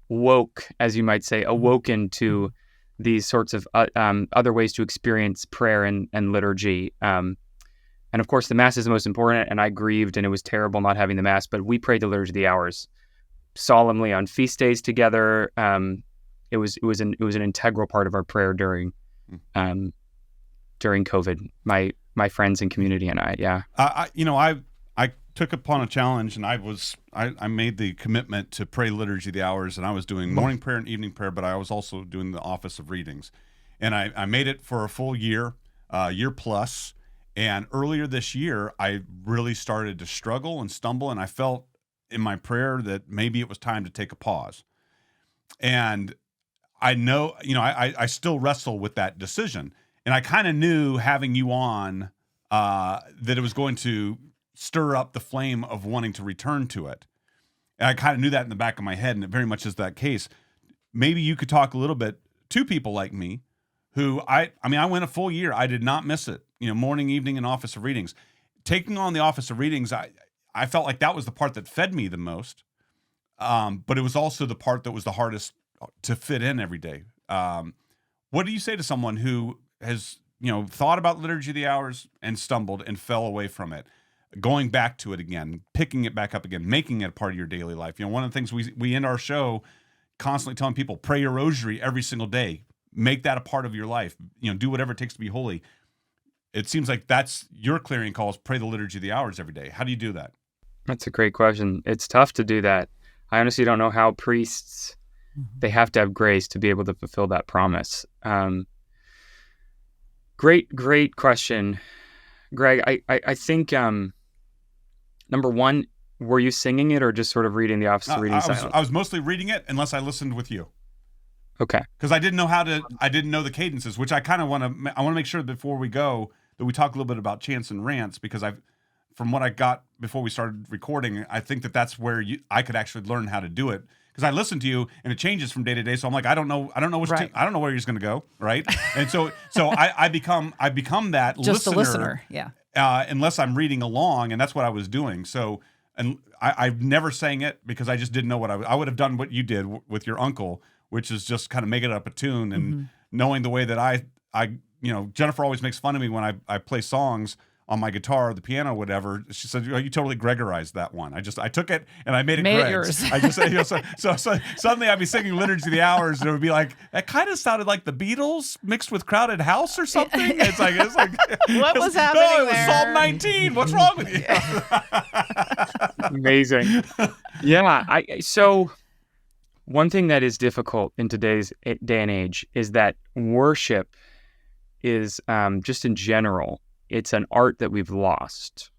woke, as you might say, awoken to these sorts of other ways to experience prayer and liturgy. And of course, the Mass is the most important, and I grieved, and it was terrible not having the Mass, but we prayed the Liturgy of the Hours solemnly on feast days together. It was an integral part of our prayer during COVID. My friends and community and I, I took upon a challenge, and I made the commitment to pray Liturgy of the Hours, and I was doing morning prayer and evening prayer, but I was also doing the office of readings, and I made it for a full year plus. And earlier this year, I really started to struggle and stumble, and I felt in my prayer that maybe it was time to take a pause. And I know, I still wrestle with that decision. And I kind of knew having you on that it was going to stir up the flame of wanting to return to it. And I kind of knew that in the back of my head, and it very much is that case. Maybe you could talk a little bit to people like me who I went a full year. I did not miss it. Morning, evening, and office of readings. Taking on the office of readings, I felt like that was the part that fed me the most. But it was also the part that was the hardest to fit in every day. What do you say to someone who has, thought about Liturgy of the Hours and stumbled and fell away from it, going back to it again, picking it back up again, making it a part of your daily life? One of the things we end our show constantly telling people, pray your rosary every single day. Make that a part of your life. Do whatever it takes to be holy. It seems like that's your clearing calls, pray the Liturgy of the Hours every day. How do you do that? That's a great question. It's tough to do that. I honestly don't know how priests, they have to have grace to be able to fulfill that promise. Great question, Greg. I think, number one, were you singing it or just sort of reading the office of reading silent? I was mostly reading it unless I listened with you. Okay. Because I didn't know the cadences, which I kind of want to make sure before we go that we talk a little bit about chants and rants, because from what I got before we started recording, I think that's where I could actually learn how to do it. Because I listen to you and it changes from day to day, so I'm like, I don't know which I don't know where he's going to go, right? And so I become that just a listener, yeah. Unless I'm reading along, and that's what I was doing. So, and I've never sang it because I just didn't know what I would have done what you did with your uncle, which is just kind of making up a tune and knowing the way that I Jennifer always makes fun of me when I play songs on my guitar, the piano, whatever. She said, "You totally Gregorized that one." I took it and I made it Greg's. I just so suddenly I'd be singing Liturgy of the Hours and it would be like, that kind of sounded like the Beatles mixed with Crowded House or something. It's like what was happening? No, it was Psalm 19. What's wrong with you? Amazing. Yeah. So one thing that is difficult in today's day and age is that worship is just in general, it's an art that we've lost.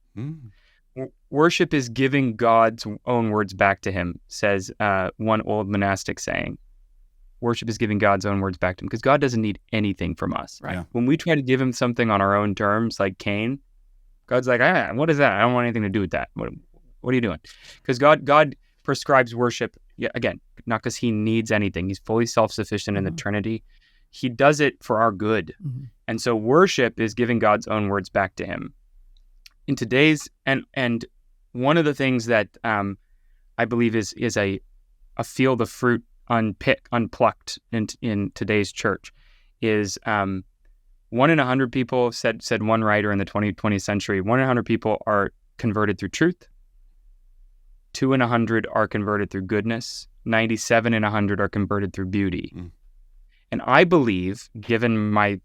Worship is giving God's own words back to him, says one old monastic saying. Worship is giving God's own words back to him because God doesn't need anything from us. Right. Yeah. When we try to give him something on our own terms, like Cain, God's like, what is that? I don't want anything to do with that. What are you doing? Because God prescribes worship, again, not because he needs anything. He's fully self-sufficient in the Trinity. He does it for our good. And so worship is giving God's own words back to him. In today's, and one of the things that I believe is a field of fruit unplucked in today's church is 1 in 100 people, said one writer in the 20th century, 1 in 100 people are converted through truth. 2 in 100 are converted through goodness. 97 in 100 are converted through beauty. And I believe, given my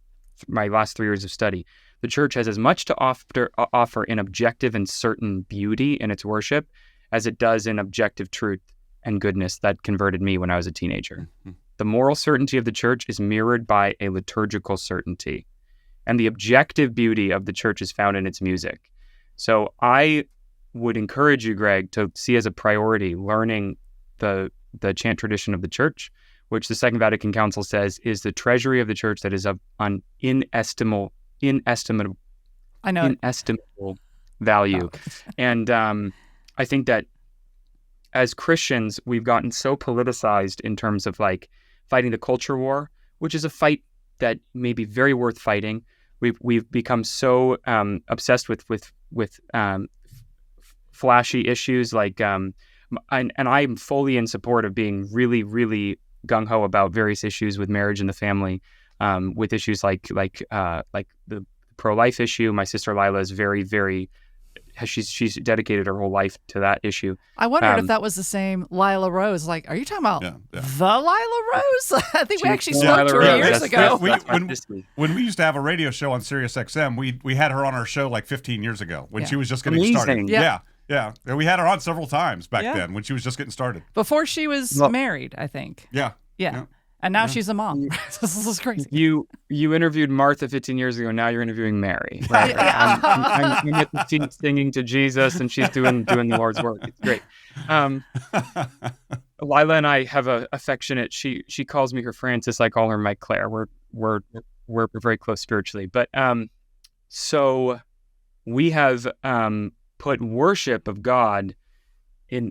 last 3 years of study, the church has as much to offer in objective and certain beauty in its worship as it does in objective truth and goodness that converted me when I was a teenager. The moral certainty of the church is mirrored by a liturgical certainty. And the objective beauty of the church is found in its music. So I would encourage you, Greg, to see as a priority learning the chant tradition of the church, which the Second Vatican Council says is the treasury of the church that is of inestimable value. And I think that as Christians, we've gotten so politicized in terms of like fighting the culture war, which is a fight that may be very worth fighting. We've become so obsessed with flashy issues like, and I'm fully in support of being really, really gung-ho about various issues with marriage and the family, with issues like the pro-life issue. My sister Lila is very, very, she's dedicated her whole life to that issue. I wondered if that was the same Lila Rose. Like, are you talking about the Lila Rose? I think we actually spoke to her years ago. When we used to have a radio show on Sirius XM, we had her on our show like 15 years ago when she was just getting started. Yeah. We had her on several times back then when she was just getting started. Before she was married, I think. Yeah. And now she's a mom. This is crazy. You interviewed Martha 15 years ago. Now you're interviewing Mary. Right? I'm at the scene singing to Jesus, and she's doing the Lord's work. It's great. Lila and I have a affectionate. She calls me her Francis. I call her my Claire. We're very close spiritually. But so we have put worship of God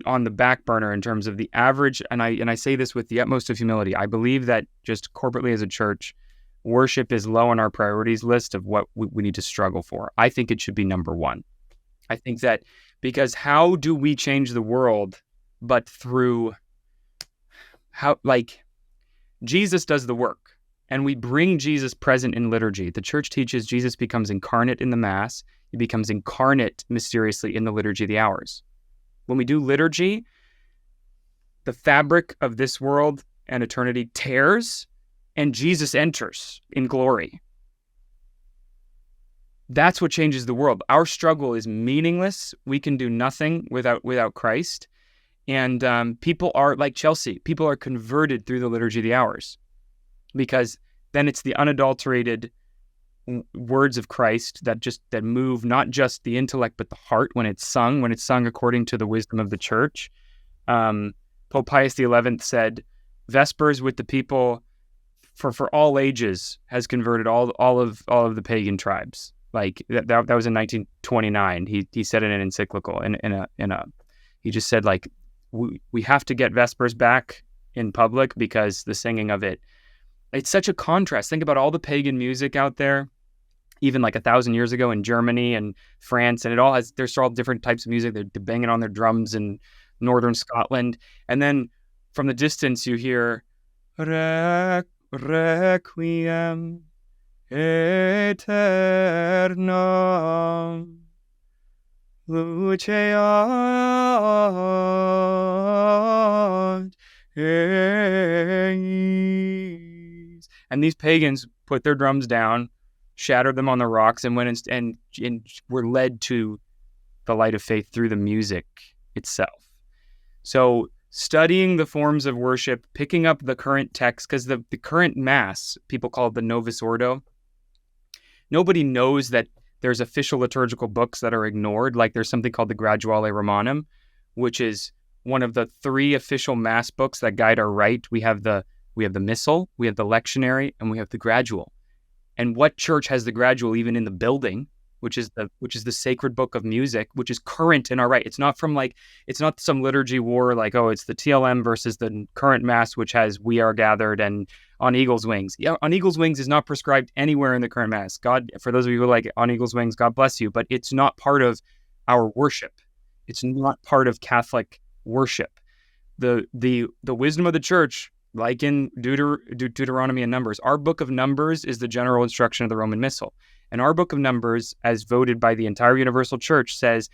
on the back burner in terms of the average. And I say this with the utmost of humility. I believe that just corporately as a church, worship is low on our priorities list of what we need to struggle for. I think it should be number one. I think that because how do we change the world but through Jesus does the work, and we bring Jesus present in liturgy. The church teaches Jesus becomes incarnate in the Mass. He becomes incarnate mysteriously in the Liturgy of the Hours. When we do liturgy, the fabric of this world and eternity tears, and Jesus enters in glory. That's what changes the world. Our struggle is meaningless. We can do nothing without Christ. And people are like Chelsea. People are converted through the Liturgy of the Hours, because then it's the unadulterated words of Christ that move not just the intellect but the heart when it's sung according to the wisdom of the church. Pope Pius XI said, Vespers with the people for all ages has converted all of the pagan tribes. Like that was in 1929. He said in an encyclical he just said, like, we have to get Vespers back in public because the singing of it's such a contrast. Think about all the pagan music out there, even like 1,000 years ago in Germany and France, and there's all different types of music. They're banging on their drums in northern Scotland, and then from the distance you hear Requiem aeternam luceat eis. And these pagans put their drums down, shattered them on the rocks, and went and were led to the light of faith through the music itself. So studying the forms of worship, picking up the current text, because the current Mass, people call it the Novus Ordo. Nobody knows that there's official liturgical books that are ignored. Like there's something called the Graduale Romanum, which is one of the 3 official Mass books that guide our rite. We have the Missal, we have the Lectionary, and we have the Gradual. And what church has the Gradual even in the building, which is the sacred book of music, which is current in our rite. It's not some liturgy war like, oh, it's the TLM versus the current Mass, which has We Are Gathered and On Eagle's Wings. Yeah, On Eagle's Wings is not prescribed anywhere in the current Mass. God, for those of you who like On Eagle's Wings, God bless you, but it's not part of our worship. It's not part of Catholic worship. The wisdom of the church, like in Deuteronomy and Numbers, our book of Numbers is the general instruction of the Roman Missal. And our book of Numbers, as voted by the entire Universal Church, says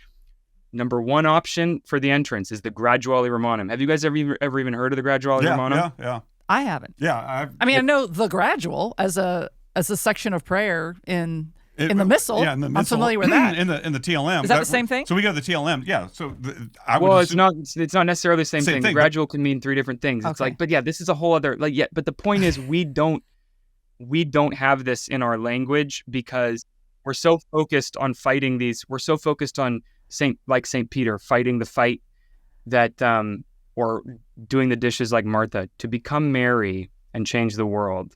number 1 option for the entrance is the Graduale Romanum. Have you guys ever even heard of the Graduale Romanum? Yeah. I haven't. Yeah, I know the Gradual as a section of prayer in the Missal. Yeah, in the Missal. I'm familiar with that. in the TLM. Is that the same thing? So we go to the TLM. Yeah. So it's not necessarily the same thing. The Gradual can mean 3 different things. It's but yeah, this is a whole other but the point is we don't have this in our language because we're so focused on fighting these. We're so focused on Saint Peter fighting the fight that or doing the dishes like Martha to become Mary and change the world.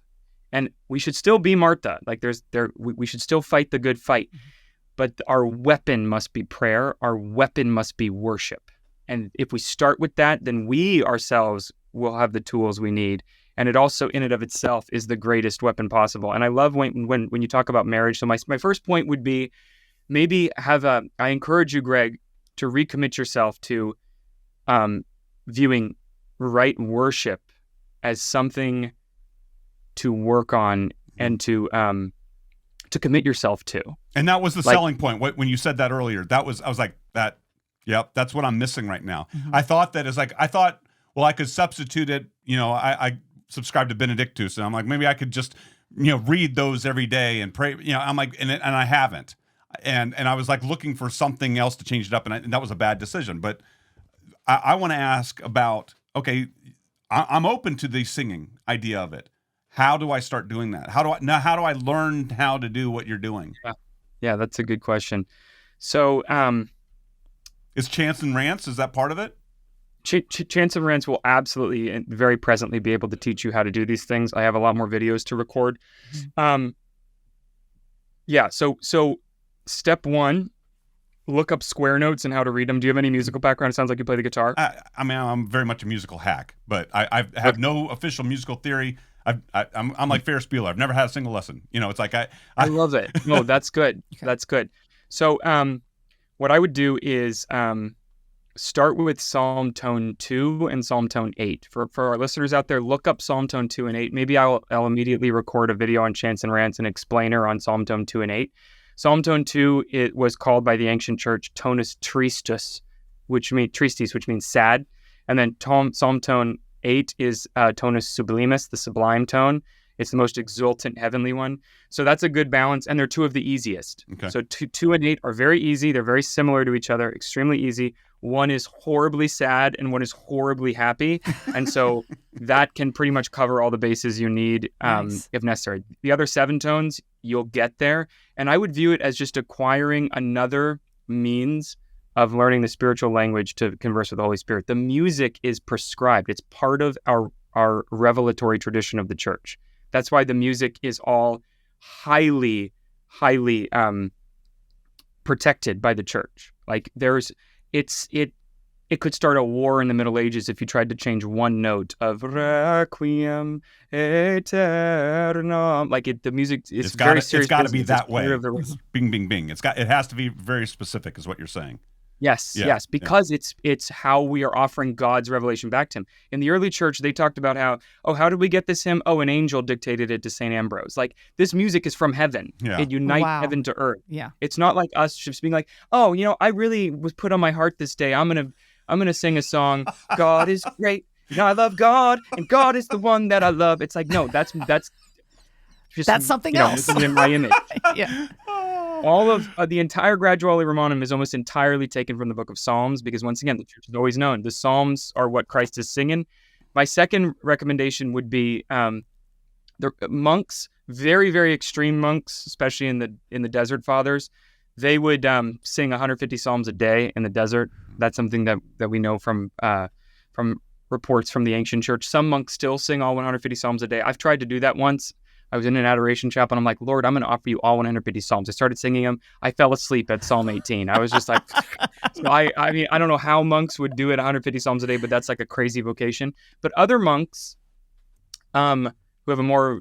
And we should still be Martha. Like we should still fight the good fight. But our weapon must be prayer. Our weapon must be worship. And if we start with that, then we ourselves will have the tools we need. And it also, in and of itself, is the greatest weapon possible. And I love when you talk about marriage. So my first point would be maybe I encourage you, Greg, to recommit yourself to viewing right worship as something to work on and to commit yourself to. And that was the selling point. When you said that earlier, I was like, yep, that's what I'm missing right now. Mm-hmm. I thought I could substitute it. I subscribe to Benedictus, and I'm like, maybe I could just, read those every day and pray. I'm like, and I haven't. And I was like looking for something else to change it up, and that was a bad decision. But I want to ask about, okay, I'm open to the singing idea of it. How do I start doing that? How do I learn how to do what you're doing? Yeah, that's a good question. So, is chants and rants, is that part of it? Chants and Rants will absolutely and very presently be able to teach you how to do these things. I have a lot more videos to record. So step one, look up square notes and how to read them. Do you have any musical background? It sounds like you play the guitar. I mean, I'm very much a musical hack, but I have no official musical theory. I'm like Ferris Bueller. I've never had a single lesson. It's like I love it. No, that's good. Okay. That's good. So what I would do is start with Psalm Tone 2 and Psalm Tone 8. For our listeners out there, look up Psalm Tone 2 and 8. Maybe I'll immediately record a video on Chants and Rants and explainer on Psalm Tone 2 and 8. Psalm Tone 2, it was called by the ancient church tonus tristis, which means sad. And then Psalm Tone 8 is tonus sublimis, the sublime tone. It's the most exultant heavenly one. So that's a good balance. And they're two of the easiest. Okay. So 2 and 8 are very easy. They're very similar to each other, extremely easy. One is horribly sad and one is horribly happy. And so that can pretty much cover all the bases you need nice. If necessary. The other 7 tones, you'll get there. And I would view it as just acquiring another means of learning the spiritual language to converse with the Holy Spirit. The music is prescribed. It's part of our revelatory tradition of the church. That's why the music is all highly protected by the church. Like it could start a war in the Middle Ages if you tried to change one note of Requiem Aeternam. The music is very serious. It's got to be that way. Bing, bing, bing. It has to be very specific, is what you're saying. Yes, because it's how we are offering God's revelation back to him. In the early church, they talked about how did we get this hymn? Oh, an angel dictated it to St. Ambrose. Like, this music is from heaven. Yeah. It unites heaven to earth. Yeah. It's not like us just being like, oh, I really was put on my heart this day. I'm gonna sing a song. God is great. I love God, and God is the one that I love. It's like, no, that's just something else. In my image. Yeah. All of the entire Graduale Romanum is almost entirely taken from the book of Psalms because, once again, the church has always known the Psalms are what Christ is singing. My second recommendation would be the monks, very, very extreme monks, especially in the Desert Fathers. They would sing 150 Psalms a day in the desert. That's something that we know from reports from the ancient church. Some monks still sing all 150 Psalms a day. I've tried to do that once. I was in an adoration chapel, and I'm like, Lord, I'm going to offer you all 150 Psalms. I started singing them. I fell asleep at Psalm 18. I was just like, so I mean, I don't know how monks would do it 150 Psalms a day, but that's like a crazy vocation. But other monks who have a more,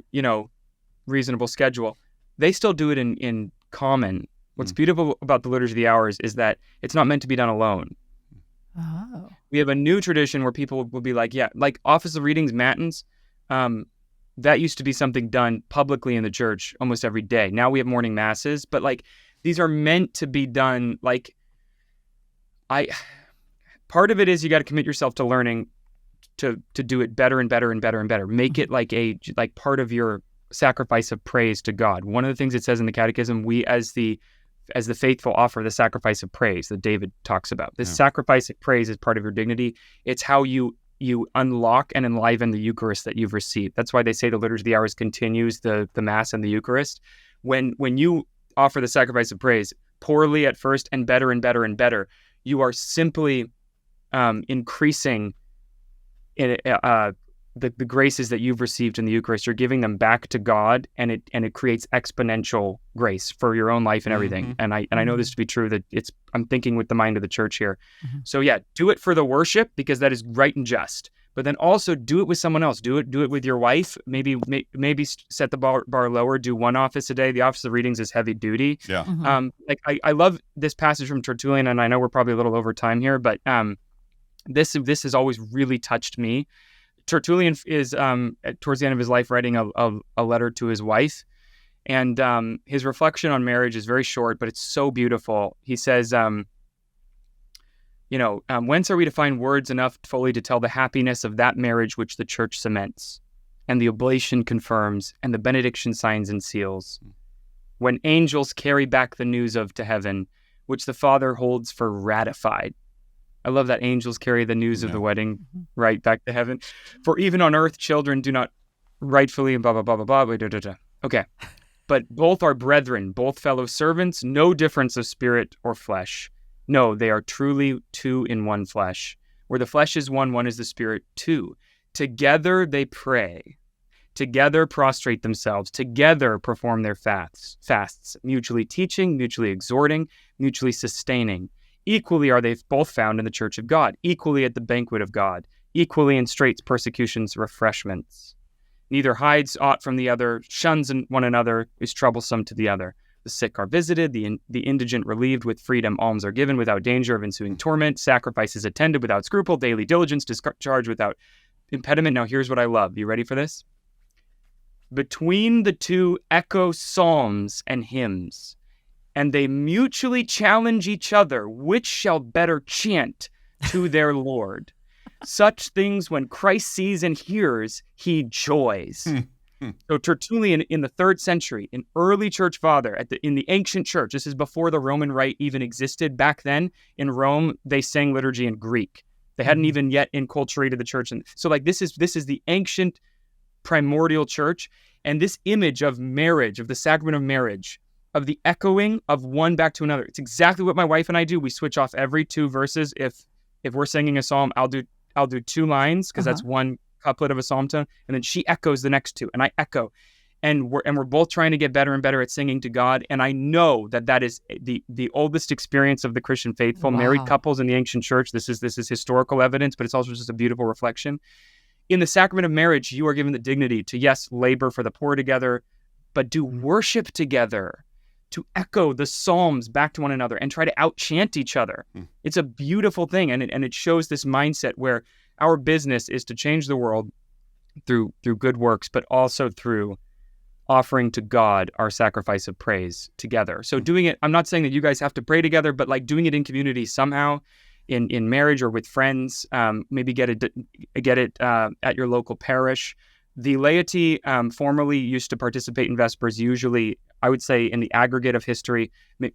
reasonable schedule, they still do it in common. What's beautiful about the Liturgy of the Hours is that it's not meant to be done alone. Oh. We have a new tradition where people will be like, like Office of Readings, Matins, that used to be something done publicly in the church almost every day. Now we have morning masses, but these are meant to be done. Part of it is you got to commit yourself to learning to do it better and better and better and better. Make it like part of your sacrifice of praise to God. One of the things it says in the Catechism, we as the faithful offer the sacrifice of praise that David talks about. This sacrifice of praise is part of your dignity. It's how you unlock and enliven the Eucharist that you've received. That's why they say the Liturgy of the Hours continues the Mass and the Eucharist. When you offer the sacrifice of praise poorly at first and better and better and better, you are simply increasing the graces that you've received in the Eucharist. You're giving them back to God, and it creates exponential grace for your own life and everything. Mm-hmm. And I know this to be true, that I'm thinking with the mind of the church here. Mm-hmm. So do it for the worship, because that is right and just. But then also do it with someone else. Do it with your wife. Maybe set the bar lower. Do one office a day. The Office of Readings is heavy duty. Yeah. Mm-hmm. I love this passage from Tertullian, and I know we're probably a little over time here, but this has always really touched me. Tertullian is towards the end of his life writing a letter to his wife, and his reflection on marriage is very short, but it's so beautiful. He says, whence are we to find words enough fully to tell the happiness of that marriage which the Church cements, and the oblation confirms, and the benediction signs and seals, when angels carry back the news of to heaven, which the Father holds for ratified. I love that angels carry the news of the wedding right back to heaven. For even on earth, children do not rightfully blah, blah, blah, blah, blah, blah, blah, blah. Okay. But both are brethren, both fellow servants, no difference of spirit or flesh. No, they are truly two in one flesh. Where the flesh is one, one is the Spirit too. Together they pray. Together prostrate themselves. Together perform their fasts, mutually teaching, mutually exhorting, mutually sustaining. Equally are they both found in the church of God, equally at the banquet of God, equally in straits, persecutions, refreshments. Neither hides aught from the other, shuns one another, is troublesome to the other. The sick are visited, the indigent relieved with freedom, alms are given without danger of ensuing torment, sacrifices attended without scruple, daily diligence discharged without impediment. Now here's what I love. You ready for this? Between the two echo psalms and hymns, and they mutually challenge each other, which shall better chant to their Lord. Such things when Christ sees and hears, he joys. So Tertullian in the 3rd century, an early church father in the ancient church, this is before the Roman Rite even existed. Back then in Rome, they sang liturgy in Greek. They hadn't even yet enculturated the church. And so like this is the ancient primordial church. And this image of marriage, of the sacrament of marriage, of the echoing of one back to another. It's exactly what my wife and I do. We switch off every 2 verses. If we're singing a psalm, I'll do 2 lines because that's one couplet of a psalm tone, and then she echoes the next 2, and I echo, and we're both trying to get better and better at singing to God. And I know that is the oldest experience of the Christian faithful. Wow. Married couples in the ancient church. This is historical evidence, but it's also just a beautiful reflection. In the sacrament of marriage, you are given the dignity to, yes, labor for the poor together, but do worship together, to echo the psalms back to one another and try to out-chant each other. It's a beautiful thing, and it shows this mindset where our business is to change the world through good works, but also through offering to God our sacrifice of praise together. So doing it, I'm not saying that you guys have to pray together, but like doing it in community somehow, in marriage or with friends, maybe get it at your local parish. The laity formerly used to participate in Vespers, usually, I would say in the aggregate of history,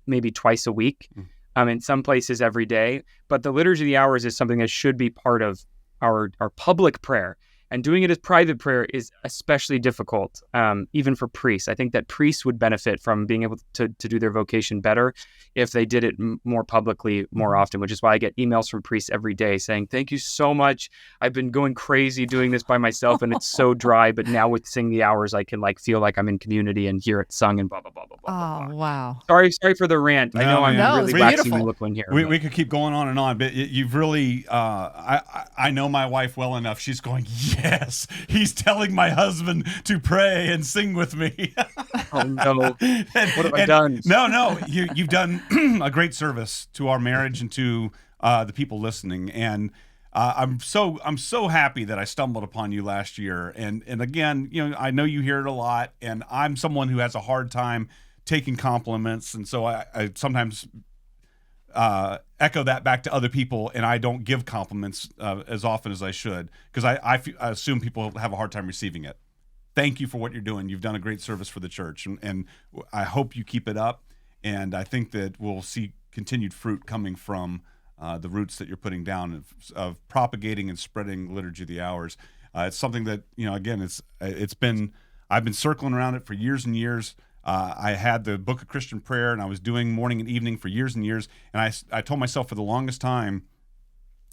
maybe twice a week, in some places every day. But the Liturgy of the Hours is something that should be part of our public prayer. And doing it as private prayer is especially difficult, even for priests. I think that priests would benefit from being able to do their vocation better if they did it more publicly, more often, which is why I get emails from priests every day saying, thank you so much. I've been going crazy doing this by myself and it's so dry, but now with Sing the Hours, I can feel like I'm in community and hear it sung and blah, blah, blah, blah, blah. Oh, wow. Sorry for the rant. I know I'm really waxing eloquent here. We could keep going on and on, but you've really, I know my wife well enough. She's going, yes, he's telling my husband to pray and sing with me. Oh, no. What have I done? No, you've done a great service to our marriage and to the people listening. And I'm so happy that I stumbled upon you last year. And again, I know you hear it a lot, and I'm someone who has a hard time taking compliments. And so I sometimes echo that back to other people, and I don't give compliments as often as I should, because I assume people have a hard time receiving it. Thank you for what you're doing. You've done a great service for the church, and I hope you keep it up. And I think that we'll see continued fruit coming from the roots that you're putting down of propagating and spreading Liturgy of the Hours. It's something that, again, I've been circling around it for years and years. I had the Book of Christian Prayer, and I was doing morning and evening for years and years. And I told myself for the longest time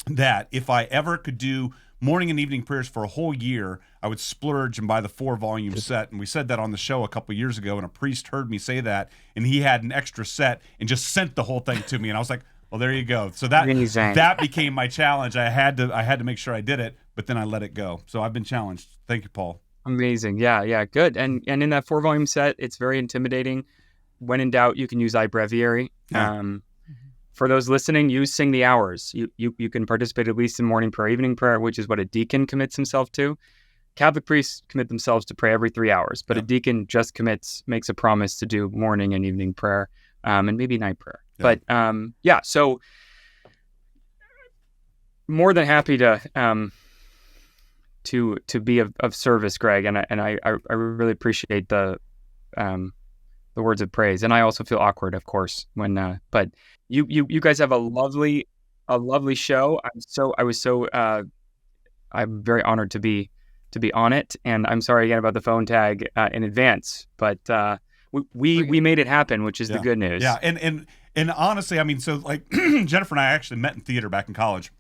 that if I ever could do morning and evening prayers for a whole year, I would splurge and buy the 4-volume set. And we said that on the show a couple years ago, and a priest heard me say that, and he had an extra set and just sent the whole thing to me. And I was like, well, there you go. So that became my challenge. I had to make sure I did it, but then I let it go. So I've been challenged. Thank you, Paul. Amazing. Yeah, good. And in that 4-volume set, it's very intimidating. When in doubt, you can use Breviary. For those listening, use Sing the Hours. You can participate at least in morning prayer, evening prayer, which is what a deacon commits himself to. Catholic priests commit themselves to pray every 3 hours, but a deacon just makes a promise to do morning and evening prayer, and maybe night prayer. Yeah. But so more than happy to be of service, Greg, and I really appreciate the words of praise, and I also feel awkward, of course, when but you guys have a lovely show. I'm very honored to be on it, and I'm sorry again about the phone tag in advance, but we made it happen, which is the good news. Yeah, and honestly, I mean, so like Jennifer and I actually met in theater back in college.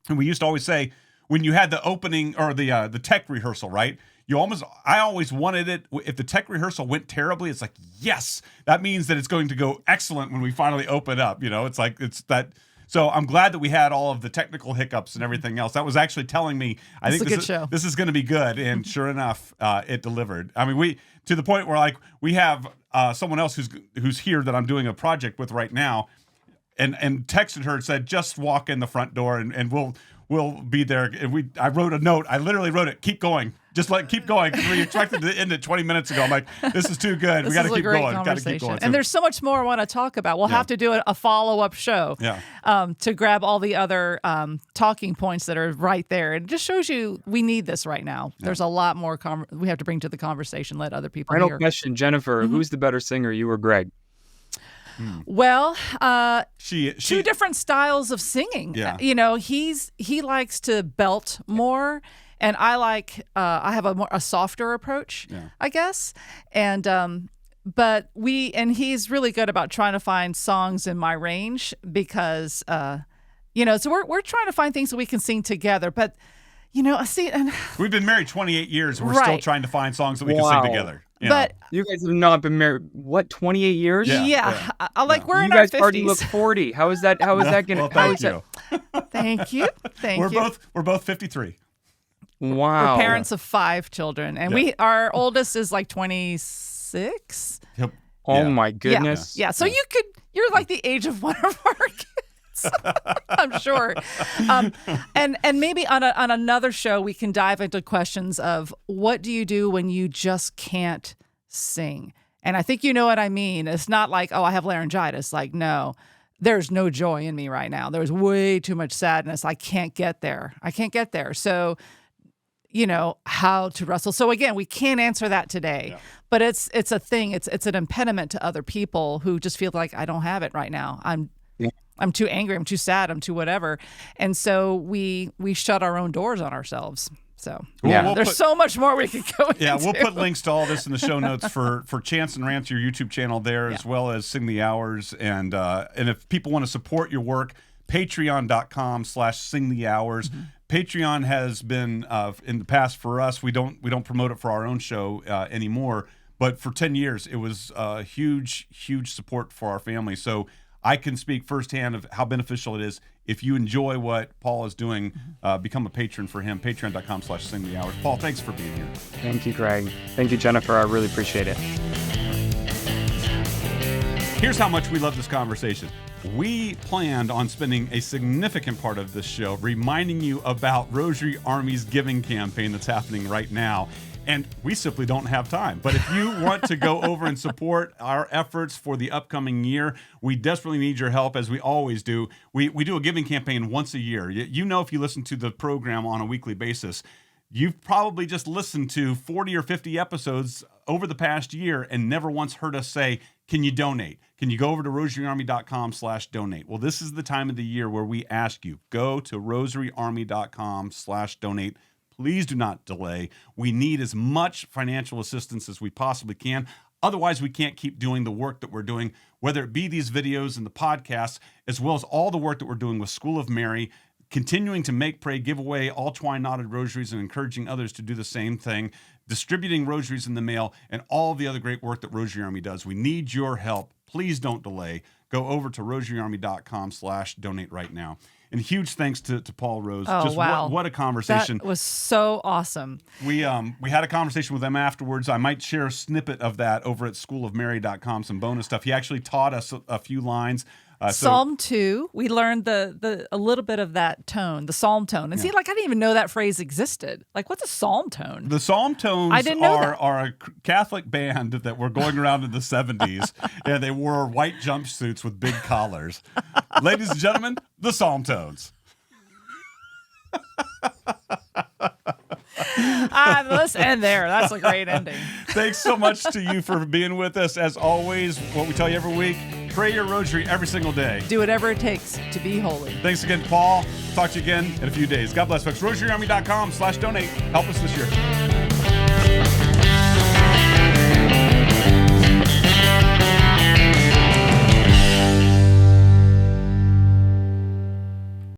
And we used to always say, when you had the opening or the tech rehearsal, right? I always wanted it. If the tech rehearsal went terribly, it's like, yes, that means that it's going to go excellent when we finally open up. It's like, it's that. So I'm glad that we had all of the technical hiccups and everything else. That was actually telling me, I think this is going to be good. And sure enough, it delivered. I mean, to the point where like we have someone else who's here that I'm doing a project with right now, and texted her and said, just walk in the front door and we'll be there. And I wrote a note. I literally wrote it. Keep going. Just keep going. We expected to end it 20 minutes ago. I'm like, this is too good. We got to keep going. Got to keep going. And there's so much more I want to talk about. We'll have to do a follow-up show to grab all the other talking points that are right there. It just shows you we need this right now. Yeah. There's a lot more we have to bring to the conversation. Let other people hear. Final question, Jennifer. Who's the better singer, you or Greg? Well, she two different styles of singing. Yeah. He likes to belt more, and I have a softer approach, I guess. And but he's really good about trying to find songs in my range because so we're trying to find things that we can sing together, but. And we've been married 28 years. And we're still trying to find songs that we can sing together. But you guys have not been married, 28 years? Yeah. We're in our 50s. You guys already look 40. How is that going to... Well, thank you. Thank you. We're both 53. Wow. We're parents of 5 children. And our oldest is like 26. Yep. Oh my goodness. Yeah. So you're like the age of one of our kids. I'm sure. And maybe on another show, we can dive into questions of what do you do when you just can't sing? And I think you know what I mean. It's not like, I have laryngitis. Like, no, there's no joy in me right now. There's way too much sadness. I can't get there. So, how to wrestle. So again, we can't answer that today, but it's a thing. It's an impediment to other people who just feel like I don't have it right now. I'm too angry, I'm too sad, I'm too whatever. And so we shut our own doors on ourselves. So there's so much more we could go into. Yeah, we'll put links to all this in the show notes for Chants and Rants, your YouTube channel there, as well as Sing the Hours. And if people want to support your work, patreon.com/singthehours. Patreon has been in the past for us. We don't promote it for our own show anymore, but for 10 years it was huge support for our family. So I can speak firsthand of how beneficial it is. If you enjoy what Paul is doing, become a patron for him. Patreon.com/singthehours. Paul, thanks for being here. Thank you, Greg. Thank you, Jennifer. I really appreciate it. Here's how much we love this conversation. We planned on spending a significant part of this show reminding you about Rosary Army's giving campaign that's happening right now. And we simply don't have time. But if you want to go over and support our efforts for the upcoming year, we desperately need your help, as we always do. We do a giving campaign once a year. If you listen to the program on a weekly basis, you've probably just listened to 40 or 50 episodes over the past year and never once heard us say, can you donate? Can you go over to rosaryarmy.com/donate? Well, this is the time of the year where we ask you, go to rosaryarmy.com/donate. Please do not delay. We need as much financial assistance as we possibly can. Otherwise, we can't keep doing the work that we're doing, whether it be these videos and the podcasts, as well as all the work that we're doing with School of Mary, continuing to make, pray, give away all twine knotted rosaries and encouraging others to do the same thing, distributing rosaries in the mail, and all the other great work that Rosary Army does. We need your help. Please don't delay. Go over to rosaryarmy.com/donate right now. And huge thanks to Paul Rose. Oh, just wow. What a conversation. That was so awesome. We had a conversation with them afterwards. I might share a snippet of that over at schoolofmary.com, some bonus stuff. He actually taught us a few lines. Psalm 2, we learned a little bit of that tone, the psalm tone. And see, I didn't even know that phrase existed. Like, what's a psalm tone? The psalm tones are a Catholic band that were going around in the 70s, and they wore white jumpsuits with big collars. Ladies and gentlemen, the psalm tones. Let's end there. That's a great ending. Thanks so much to you for being with us. As always, what we tell you every week, pray your rosary every single day. Do whatever it takes to be holy. Thanks again, Paul. Talk to you again in a few days. God bless, folks. rosaryarmy.com/donate. Help us this year.